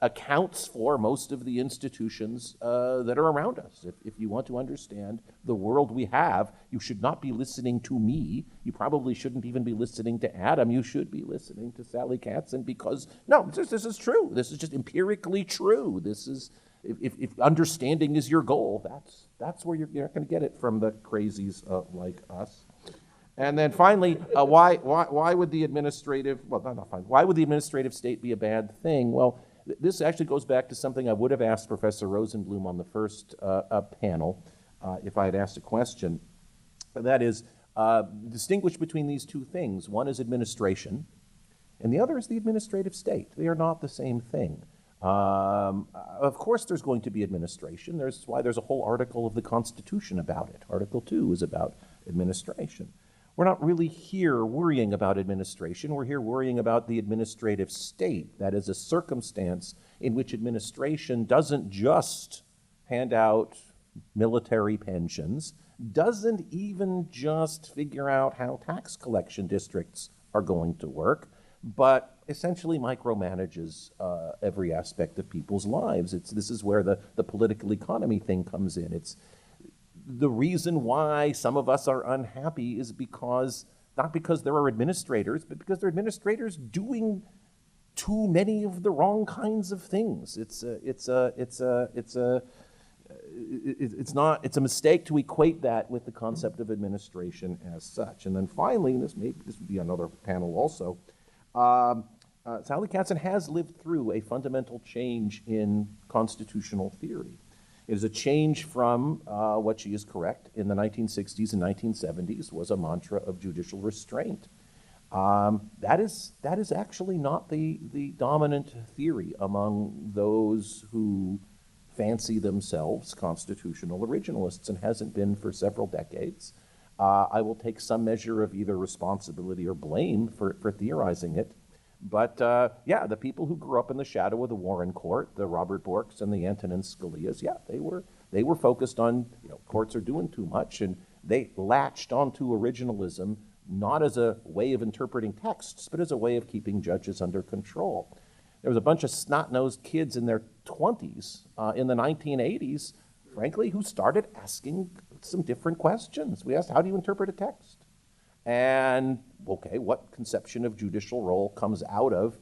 accounts for most of the institutions that are around us. If you want to understand the world we have, you should not be listening to me. You probably shouldn't even be listening to Adam. You should be listening to Sally Katzen because, no, this is true. This is just empirically true. This is, if understanding is your goal, that's where you're not going to get it from the crazies like us. And then finally, why would the administrative, why would the administrative state be a bad thing? Well, this actually goes back to something I would have asked Professor Rosenblum on the first panel if I had asked a question. That is, distinguish between these two things. One is administration, and the other is the administrative state. They are not the same thing. Of course there's going to be administration. That's why there's a whole article of the Constitution about it. Article 2 is about administration. We're not really here worrying about administration. We're here worrying about the administrative state. That is a circumstance in which administration doesn't just hand out military pensions, doesn't even just figure out how tax collection districts are going to work, but essentially micromanages every aspect of people's lives. This is where the political economy thing comes in. It's the reason why some of us are unhappy is because, not because there are administrators, but because there are administrators doing too many of the wrong kinds of things. It's a mistake to equate that with the concept of administration as such. And then finally, and this would be another panel also, Sally Katzen has lived through a fundamental change in constitutional theory. It is a change from what she is correct in the 1960s and 1970s was a mantra of judicial restraint. That is actually not the dominant theory among those who fancy themselves constitutional originalists, and hasn't been for several decades. I will take some measure of either responsibility or blame for theorizing it. But yeah, the people who grew up in the shadow of the Warren Court, the Robert Borks and the Antonin Scalias, yeah, they were focused on, courts are doing too much, and they latched onto originalism not as a way of interpreting texts, but as a way of keeping judges under control. There was a bunch of snot-nosed kids in their 20s in the 1980s, frankly, who started asking some different questions. We asked, how do you interpret a text? And, okay, what conception of judicial role comes out of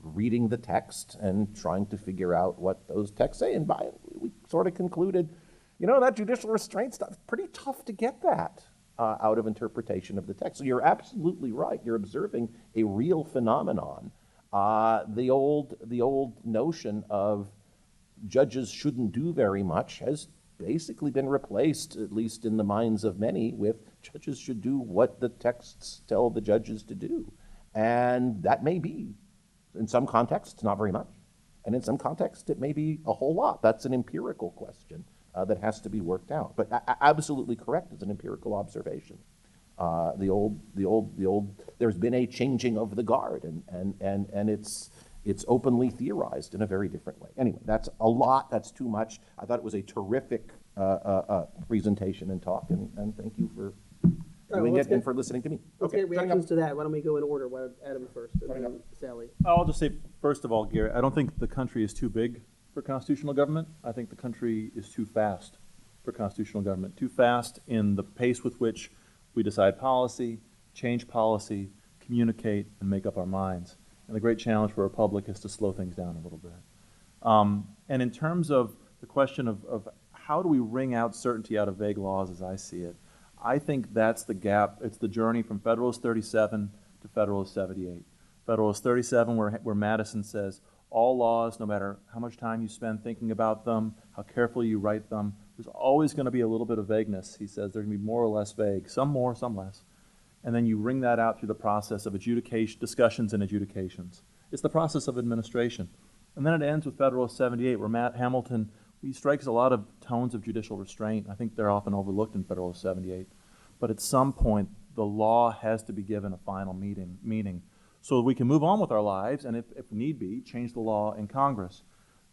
reading the text and trying to figure out what those texts say? And we sort of concluded, that judicial restraint stuff, pretty tough to get that out of interpretation of the text. So you're absolutely right. You're observing a real phenomenon. The old notion of judges shouldn't do very much has basically been replaced, at least in the minds of many, with judges should do what the texts tell the judges to do. And that may be, in some contexts, not very much. And in some contexts, it may be a whole lot. That's an empirical question that has to be worked out. But absolutely correct as an empirical observation. The old, there's been a changing of the guard, and it's openly theorized in a very different way. Anyway, that's a lot, that's too much. I thought it was a terrific presentation and talk, and thank you for doing it and for listening to me. Let's get reactions to that. Why don't we go in order? Why don't Adam first, and then Sally. I'll just say, first of all, Gary, I don't think the country is too big for constitutional government. I think the country is too fast for constitutional government. Too fast in the pace with which we decide policy, change policy, communicate, and make up our minds. And the great challenge for a republic is to slow things down a little bit. And in terms of the question of how do we wring out certainty out of vague laws as I see it, I think that's the gap. It's the journey from Federalist 37 to Federalist 78. Federalist 37, where Madison says, all laws, no matter how much time you spend thinking about them, how carefully you write them, there's always going to be a little bit of vagueness. He says they're going to be more or less vague, some more, some less. And then you wring that out through the process of adjudication, discussions and adjudications. It's the process of administration. And then it ends with Federalist 78, where Matt Hamilton, he strikes a lot of tones of judicial restraint. I think they're often overlooked in Federalist 78. But at some point, the law has to be given a final meaning so that we can move on with our lives and, if need be, change the law in Congress.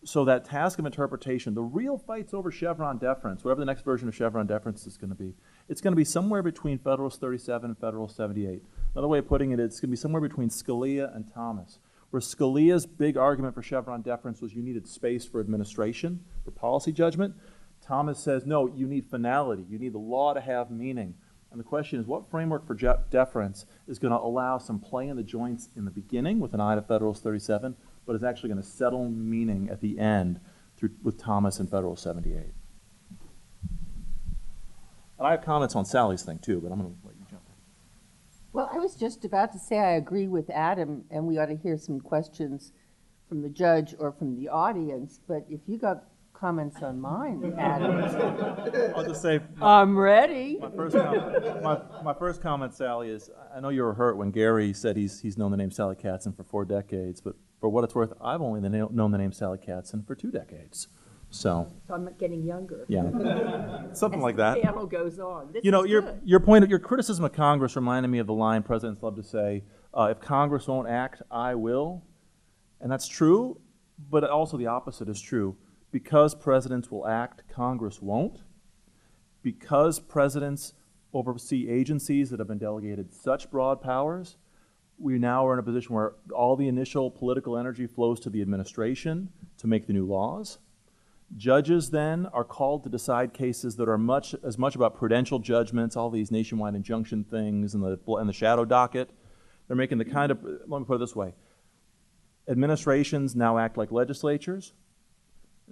So that task of interpretation, the real fight's over Chevron deference, whatever the next version of Chevron deference is going to be. It's going to be somewhere between Federalist 37 and Federalist 78. Another way of putting it, it's going to be somewhere between Scalia and Thomas, where Scalia's big argument for Chevron deference was you needed space for administration, for policy judgment. Thomas says, no, you need finality. You need the law to have meaning. And the question is, what framework for deference is going to allow some play in the joints in the beginning with an eye to Federalist 37, but is actually going to settle meaning at the end with Thomas and Federalist 78? And I have comments on Sally's thing too, but I'm going to let you jump in. Well, I was just about to say I agree with Adam, and we ought to hear some questions from the judge or from the audience, but if you got comments on mine, Adam, I'll just say, I'm ready. my first comment, Sally, is I know you were hurt when Gary said he's known the name Sally Katzen for 4 decades, but for what it's worth, I've only known the name Sally Katzen for 2 decades. So I'm getting younger. Yeah, something like that. The panel goes on. This You know, is good. your criticism of Congress reminded me of the line presidents love to say, if Congress won't act, I will. And that's true, but also the opposite is true. Because presidents will act, Congress won't. Because presidents oversee agencies that have been delegated such broad powers, we now are in a position where all the initial political energy flows to the administration to make the new laws. Judges then are called to decide cases that are as much about prudential judgments, all these nationwide injunction things and the shadow docket. They're making the kind of, let me put it this way, administrations now act like legislatures.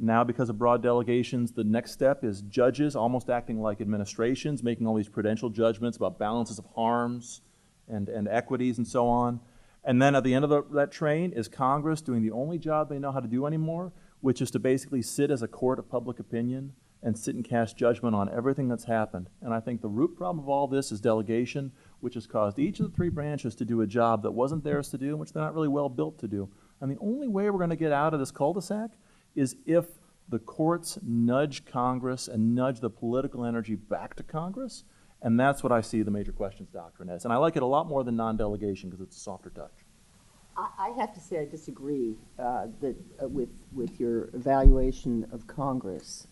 Now, because of broad delegations, the next step is judges almost acting like administrations, making all these prudential judgments about balances of harms and equities and so on. And then at the end of that train is Congress doing the only job they know how to do anymore, which is to basically sit as a court of public opinion and sit and cast judgment on everything that's happened. And I think the root problem of all this is delegation, which has caused each of the three branches to do a job that wasn't theirs to do, which they're not really well built to do. And the only way we're going to get out of this cul-de-sac is if the courts nudge Congress and nudge the political energy back to Congress. And that's what I see the major questions doctrine as. And I like it a lot more than non-delegation because it's a softer touch. I have to say I disagree with your evaluation of Congress.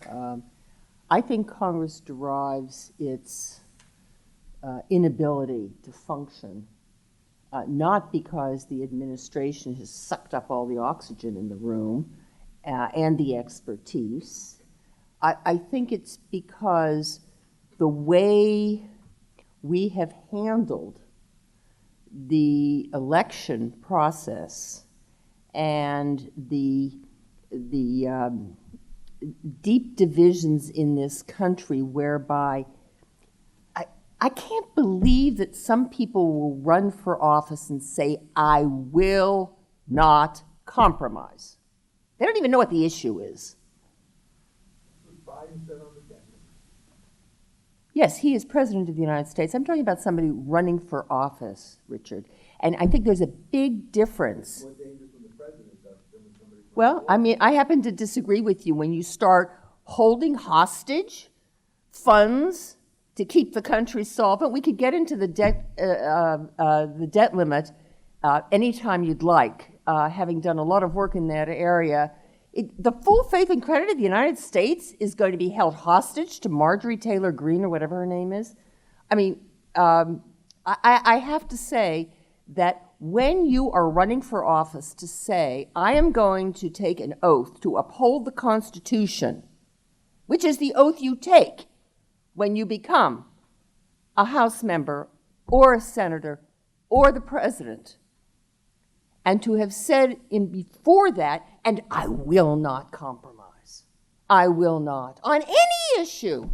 I think Congress derives its inability to function not because the administration has sucked up all the oxygen in the room and the expertise. I think it's because the way we have handled the election process and the deep divisions in this country whereby I can't believe that some people will run for office and say, I will not compromise. They don't even know what the issue is. Yes, he is president of the United States. I'm talking about somebody running for office, Richard. And I think there's a big difference. Well, I mean, I happen to disagree with you. When you start holding hostage funds to keep the country solvent, we could get into the debt limit anytime you'd like, having done a lot of work in that area. The full faith and credit of the United States is going to be held hostage to Marjorie Taylor Greene or whatever her name is. I mean, I have to say that when you are running for office to say, I am going to take an oath to uphold the Constitution, which is the oath you take when you become a House member or a senator or the president, and to have said in before that, and I will not compromise. I will not. On any issue.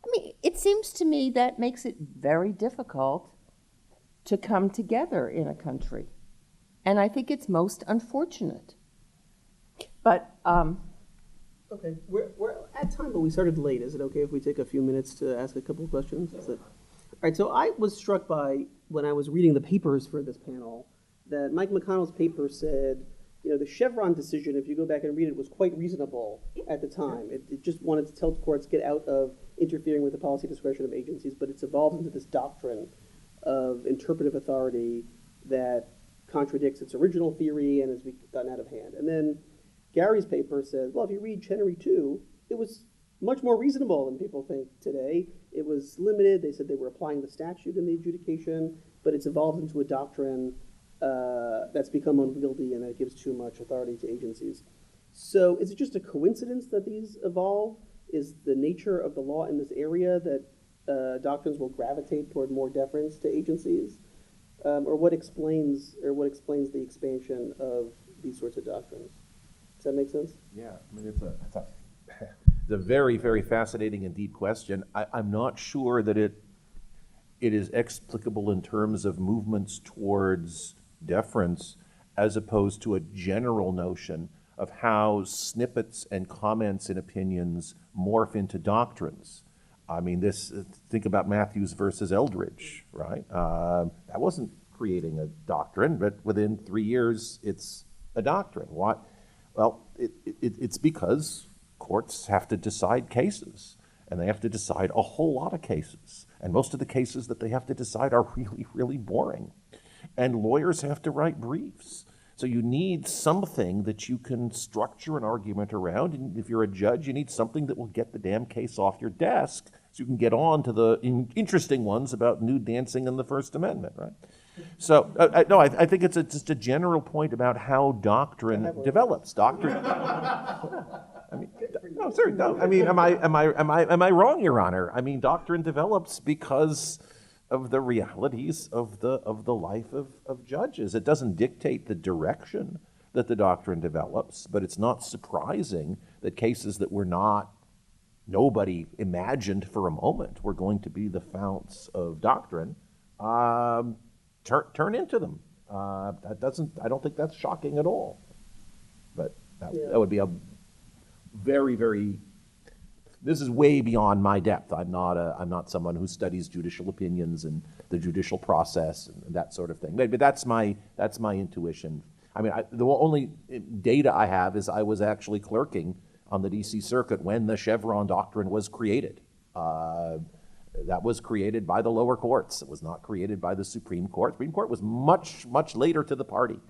I mean, it seems to me that makes it very difficult to come together in a country. And I think it's most unfortunate. But, Okay, we're at time, but we started late. Is it okay if we take a few minutes to ask a couple of questions? Is it? All right, so I was struck by, when I was reading the papers for this panel, that Mike McConnell's paper said, you know, the Chevron decision, if you go back and read it, was quite reasonable at the time. It just wanted to tell courts, get out of interfering with the policy discretion of agencies, but it's evolved into this doctrine of interpretive authority that contradicts its original theory and has gotten out of hand. And then Gary's paper says, well, if you read Chenery 2, it was much more reasonable than people think today. It was limited. They said they were applying the statute in the adjudication, but it's evolved into a doctrine that's become unwieldy and that gives too much authority to agencies. So is it just a coincidence that these evolve? Is the nature of the law in this area that doctrines will gravitate toward more deference to agencies? Or what explains the expansion of these sorts of doctrines? Does that make sense? Yeah, I mean, it's a very, very fascinating and deep question. I'm not sure that it is explicable in terms of movements towards deference as opposed to a general notion of how snippets and comments and opinions morph into doctrines. I mean, think about Matthews versus Eldridge, right? That wasn't creating a doctrine, but within 3 years, it's a doctrine. Why? Well, it's because courts have to decide cases, and they have to decide a whole lot of cases. And most of the cases that they have to decide are really, really boring. And lawyers have to write briefs. So you need something that you can structure an argument around. And if you're a judge, you need something that will get the damn case off your desk so you can get on to the interesting ones about nude dancing and the First Amendment, right? So, no, I think it's just a general point about how doctrine develops. Doctrine. I mean, no, sorry, no. I mean, am I wrong, Your Honor? I mean, doctrine develops because of the realities of the life of judges. It doesn't dictate the direction that the doctrine develops, but it's not surprising that cases that nobody imagined for a moment were going to be the founts of doctrine, turn into them. I don't think that's shocking at all. But that would be a very, very, this is way beyond my depth. I'm not someone who studies judicial opinions and the judicial process and that sort of thing. But that's my intuition. I mean, the only data I have is I was actually clerking on the D.C. Circuit when the Chevron doctrine was created. That was created by the lower courts. It was not created by the Supreme Court. The Supreme Court was much, much later to the party.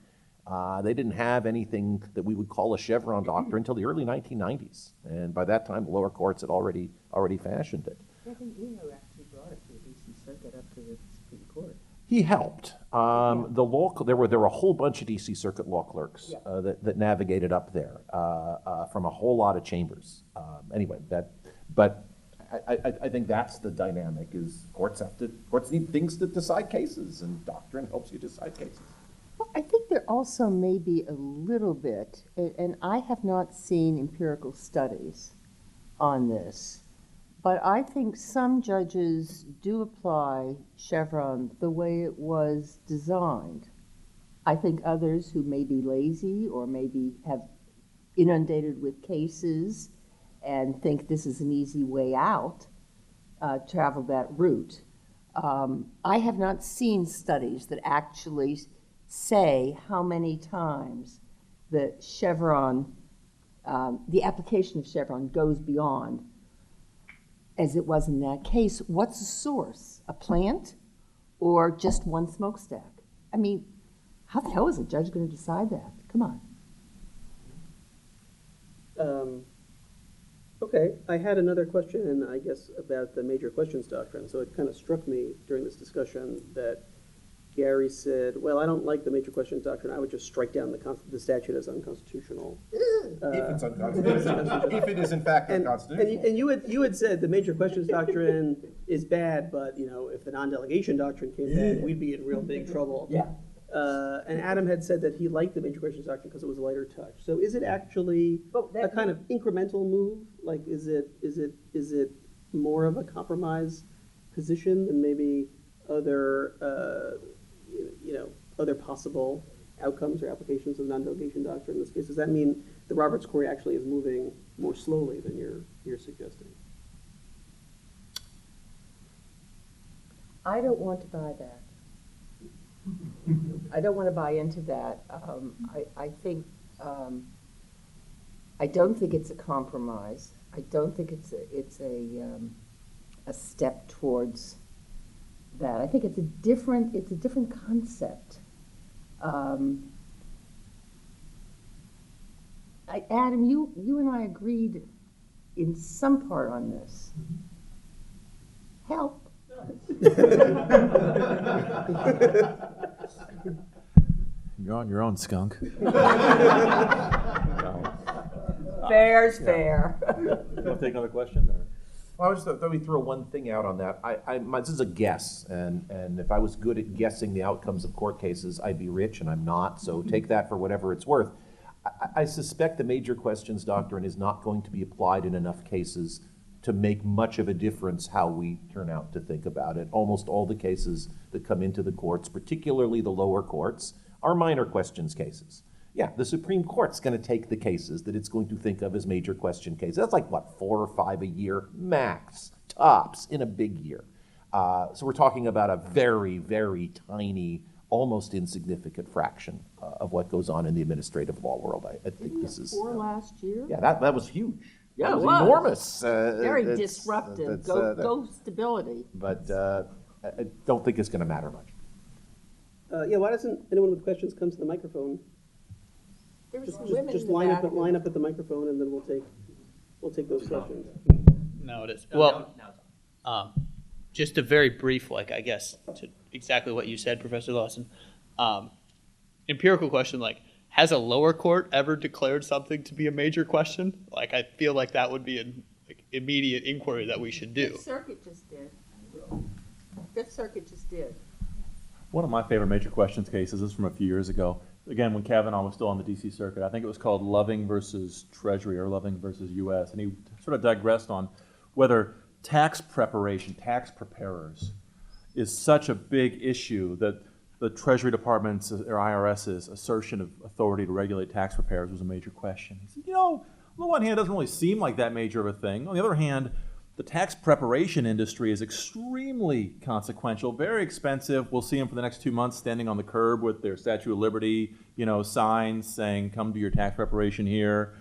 They didn't have anything that we would call a Chevron doctrine until the early 1990s. And by that time, the lower courts had already fashioned it. I think Eno actually brought it to the D.C. Circuit up to the Supreme Court. He helped. There were a whole bunch of D.C. Circuit law clerks that navigated up there from a whole lot of chambers. But I think that's the dynamic. Is courts need things to decide cases, and doctrine helps you decide cases. Well, I think there also may be a little bit, and I have not seen empirical studies on this, but I think some judges do apply Chevron the way it was designed. I think others who may be lazy or maybe have inundated with cases and think this is an easy way out, travel that route. I have not seen studies that actually say how many times the Chevron, the application of Chevron goes beyond as it was in that case. What's the source? A plant or just one smokestack? I mean, how the hell is a judge going to decide that? Come on. Okay, I had another question, I guess, about the major questions doctrine. So it kind of struck me during this discussion that Gary said, well, I don't like the major questions doctrine. I would just strike down the statute as unconstitutional. If it's unconstitutional. If it is in fact unconstitutional. And you had said the major questions doctrine is bad, but if the non-delegation doctrine came back, we'd be in real big trouble. Yeah. And Adam had said that he liked the major questions doctrine because it was a lighter touch. So is it actually a kind of incremental move? Like, is it more of a compromise position than maybe other other possible outcomes or applications of non-delegation doctrine in this case? Does that mean the Roberts Court actually is moving more slowly than you're suggesting? I don't want to buy that. I don't want to buy into that. I think I don't think it's a compromise. I don't think it's a step towards that. I think it's a different concept. Adam, you and I agreed in some part on this. Help. You're on your own, skunk. Fair's fair. You want to take another question? Or? Well, I just thought we throw one thing out on that. This is a guess, and if I was good at guessing the outcomes of court cases, I'd be rich, and I'm not, so take that for whatever it's worth. I suspect the major questions doctrine is not going to be applied in enough cases to make much of a difference how we turn out to think about it. Almost all the cases that come into the courts, particularly the lower courts, are minor questions cases. Yeah, the Supreme Court's going to take the cases that it's going to think of as major question cases. That's like, 4 or 5 a year, max, tops, in a big year. So we're talking about a very, very tiny, almost insignificant fraction of what goes on in the administrative law world. I think this is... 4 last year? Yeah, that was huge. Yeah, That it was was. enormous. Very disruptive. Go stability. But I don't think it's going to matter much. Why doesn't anyone with questions come to the microphone? There were some Just, women just in the line back. up at the microphone, and then we'll take those questions. No, it is. Well, just a very brief, like, I guess, to exactly what you said, Professor Lawson. Empirical question, like, has a lower court ever declared something to be a major question? Like, I feel like that would be an immediate inquiry that we should do. Fifth Circuit just did. Fifth Circuit just did. One of my favorite major questions cases is from a few years ago. Again, when Kavanaugh was still on the D.C. Circuit, I think it was called Loving versus Treasury or Loving versus U.S. And he sort of digressed on whether tax preparation, tax preparers, is such a big issue that the Treasury Department's or IRS's assertion of authority to regulate tax preparers was a major question. He said, you know, on the one hand, it doesn't really seem like that major of a thing. On the other hand, the tax preparation industry is extremely consequential, very expensive. We'll see them for the next 2 months standing on the curb with their Statue of Liberty, signs saying, come to your tax preparation here.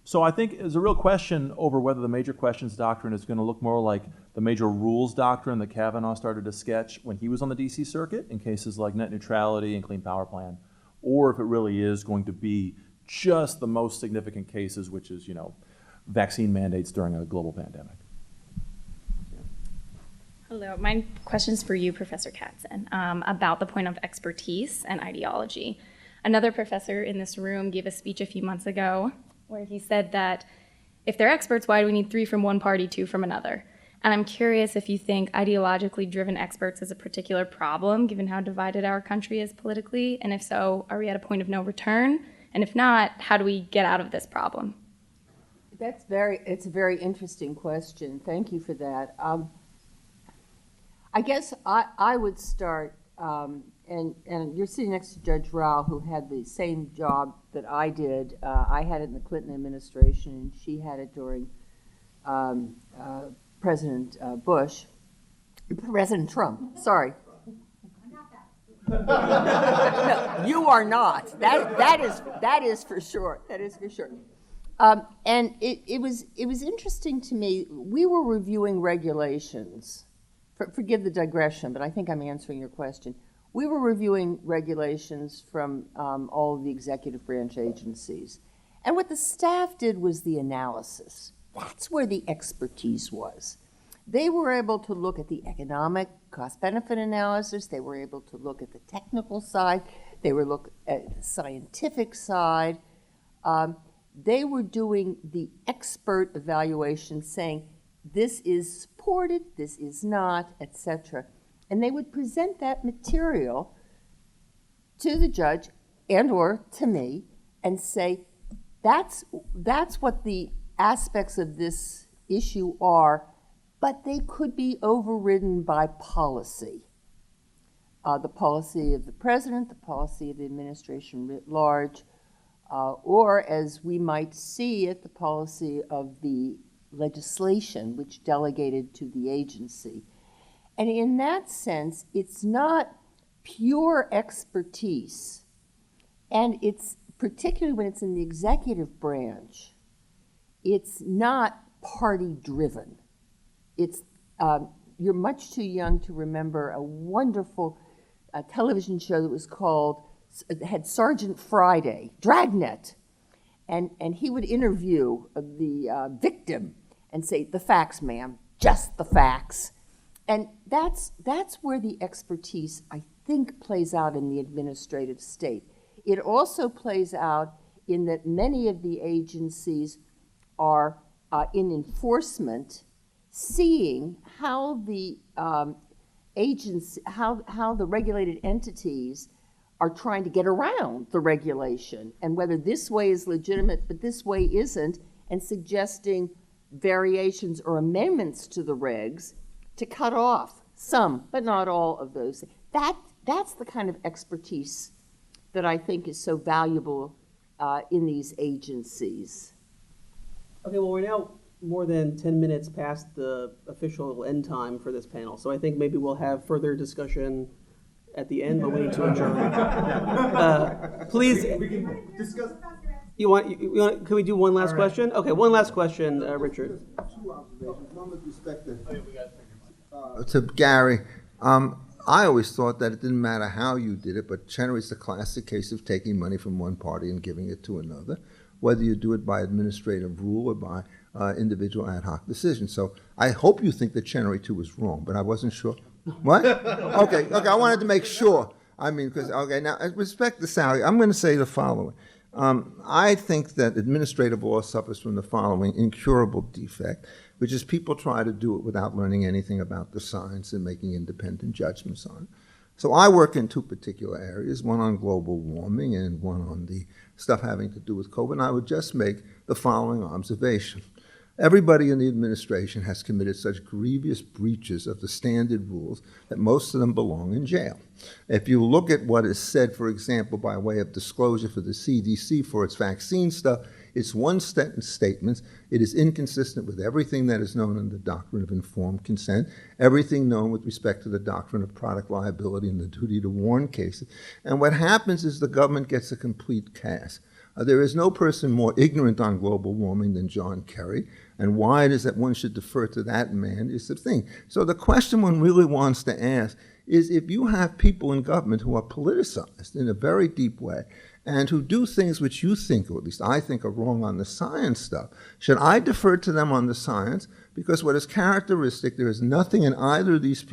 So I think there's a real question over whether the major questions doctrine is going to look more like the major rules doctrine that Kavanaugh started to sketch when he was on the D.C. Circuit in cases like net neutrality and Clean Power Plan, or if it really is going to be just the most significant cases, which is, vaccine mandates during a global pandemic. Hello, my question's for you, Professor Katzen, about the point of expertise and ideology. Another professor in this room gave a speech a few months ago where he said that if they're experts, why do we need 3 from one party, 2 from another? And I'm curious if you think ideologically driven experts is a particular problem, given how divided our country is politically, and if so, are we at a point of no return? And if not, how do we get out of this problem? It's a very interesting question. Thank you for that. I guess I would start, and you're sitting next to Judge Rao, who had the same job that I did. I had it in the Clinton administration, and she had it during President Trump. Sorry. No, you are not. That is for sure. That is for sure. And it was interesting to me. We were reviewing regulations. Forgive the digression, but I think I'm answering your question. We were reviewing regulations from all of the executive branch agencies. And what the staff did was the analysis. That's where the expertise was. They were able to look at the economic cost-benefit analysis. They were able to look at the technical side. They were looking at the scientific side. They were doing the expert evaluation, saying, this is supported, this is not, etc. And they would present that material to the judge and or to me and say, that's what the aspects of this issue are, but they could be overridden by policy. The policy of the president, the policy of the administration writ large, or as we might see it, the policy of the legislation which delegated to the agency. And in that sense, it's not pure expertise. And it's particularly when it's in the executive branch, it's not party driven. It's you're much too young to remember a wonderful television show that was called, had Sergeant Friday, Dragnet. And he would interview the victim and say, the facts, ma'am, just the facts. And that's where the expertise, I think, plays out in the administrative state. It also plays out in that many of the agencies are in enforcement, seeing how the how the regulated entities are trying to get around the regulation, and whether this way is legitimate but this way isn't, and suggesting variations or amendments to the regs to cut off some, but not all of those. That's the kind of expertise that I think is so valuable in these agencies. Okay, well, we're now more than 10 minutes past the official end time for this panel, so I think maybe we'll have further discussion at the end, but we need to adjourn. Please. We can discuss. You want? Can we do one last question? Okay, one last question, Richard. Two observations. One with respect to Gary. I always thought that it didn't matter how you did it, but generally it's the classic case of taking money from one party and giving it to another. whether you do it by administrative rule or by individual ad hoc decision. So I hope you think that Chenery 2 was wrong, but I wasn't sure. What? Okay, I wanted to make sure. I mean, because, okay, now, with respect to Sally, I'm going to say the following. I think that administrative law suffers from the following incurable defect, which is people try to do it without learning anything about the science and making independent judgments on it. So I work in two particular areas, one on global warming and one on the stuff having to do with COVID, and I would just make the following observation. Everybody in the administration has committed such grievous breaches of the standard rules that most of them belong in jail. If you look at what is said, for example, by way of disclosure for the CDC for its vaccine stuff, it's one-sentence statements. It is inconsistent with everything that is known in the doctrine of informed consent, everything known with respect to the doctrine of product liability and the duty to warn cases. And what happens is the government gets a complete cast. There is no person more ignorant on global warming than John Kerry, and why it is that one should defer to that man is the thing. So the question one really wants to ask is, if you have people in government who are politicized in a very deep way and who do things which you think, or at least I think, are wrong on the science stuff, should I defer to them on the science? Because what is characteristic, there is nothing in either of these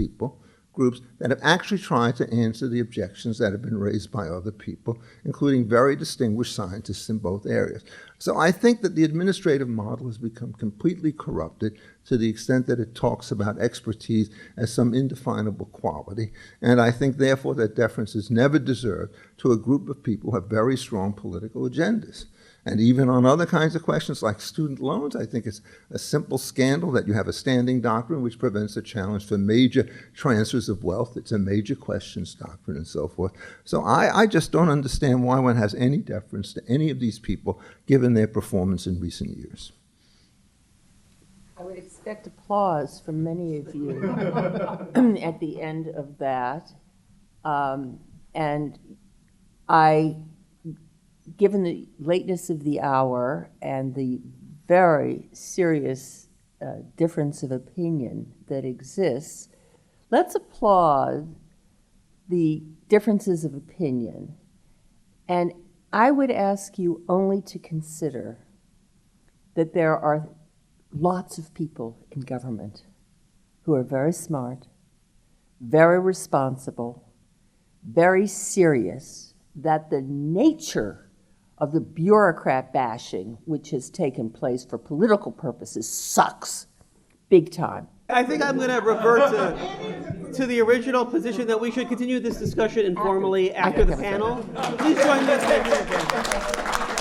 groups that have actually tried to answer the objections that have been raised by other people, including very distinguished scientists in both areas. So I think that the administrative model has become completely corrupted to the extent that it talks about expertise as some indefinable quality. And I think, therefore, that deference is never deserved to a group of people who have very strong political agendas. And even on other kinds of questions like student loans, I think it's a simple scandal that you have a standing doctrine which prevents a challenge for major transfers of wealth. It's a major questions doctrine and so forth. So I just don't understand why one has any deference to any of these people given their performance in recent years. I would expect applause from many of you at the end of that. And given the lateness of the hour and the very serious difference of opinion that exists, let's applaud the differences of opinion. And I would ask you only to consider that there are lots of people in government who are very smart, very responsible, very serious, that the nature of the bureaucrat bashing which has taken place for political purposes sucks big time. I think I'm going to revert to the original position that we should continue this discussion informally after the panel. Please join me in thanking the panel.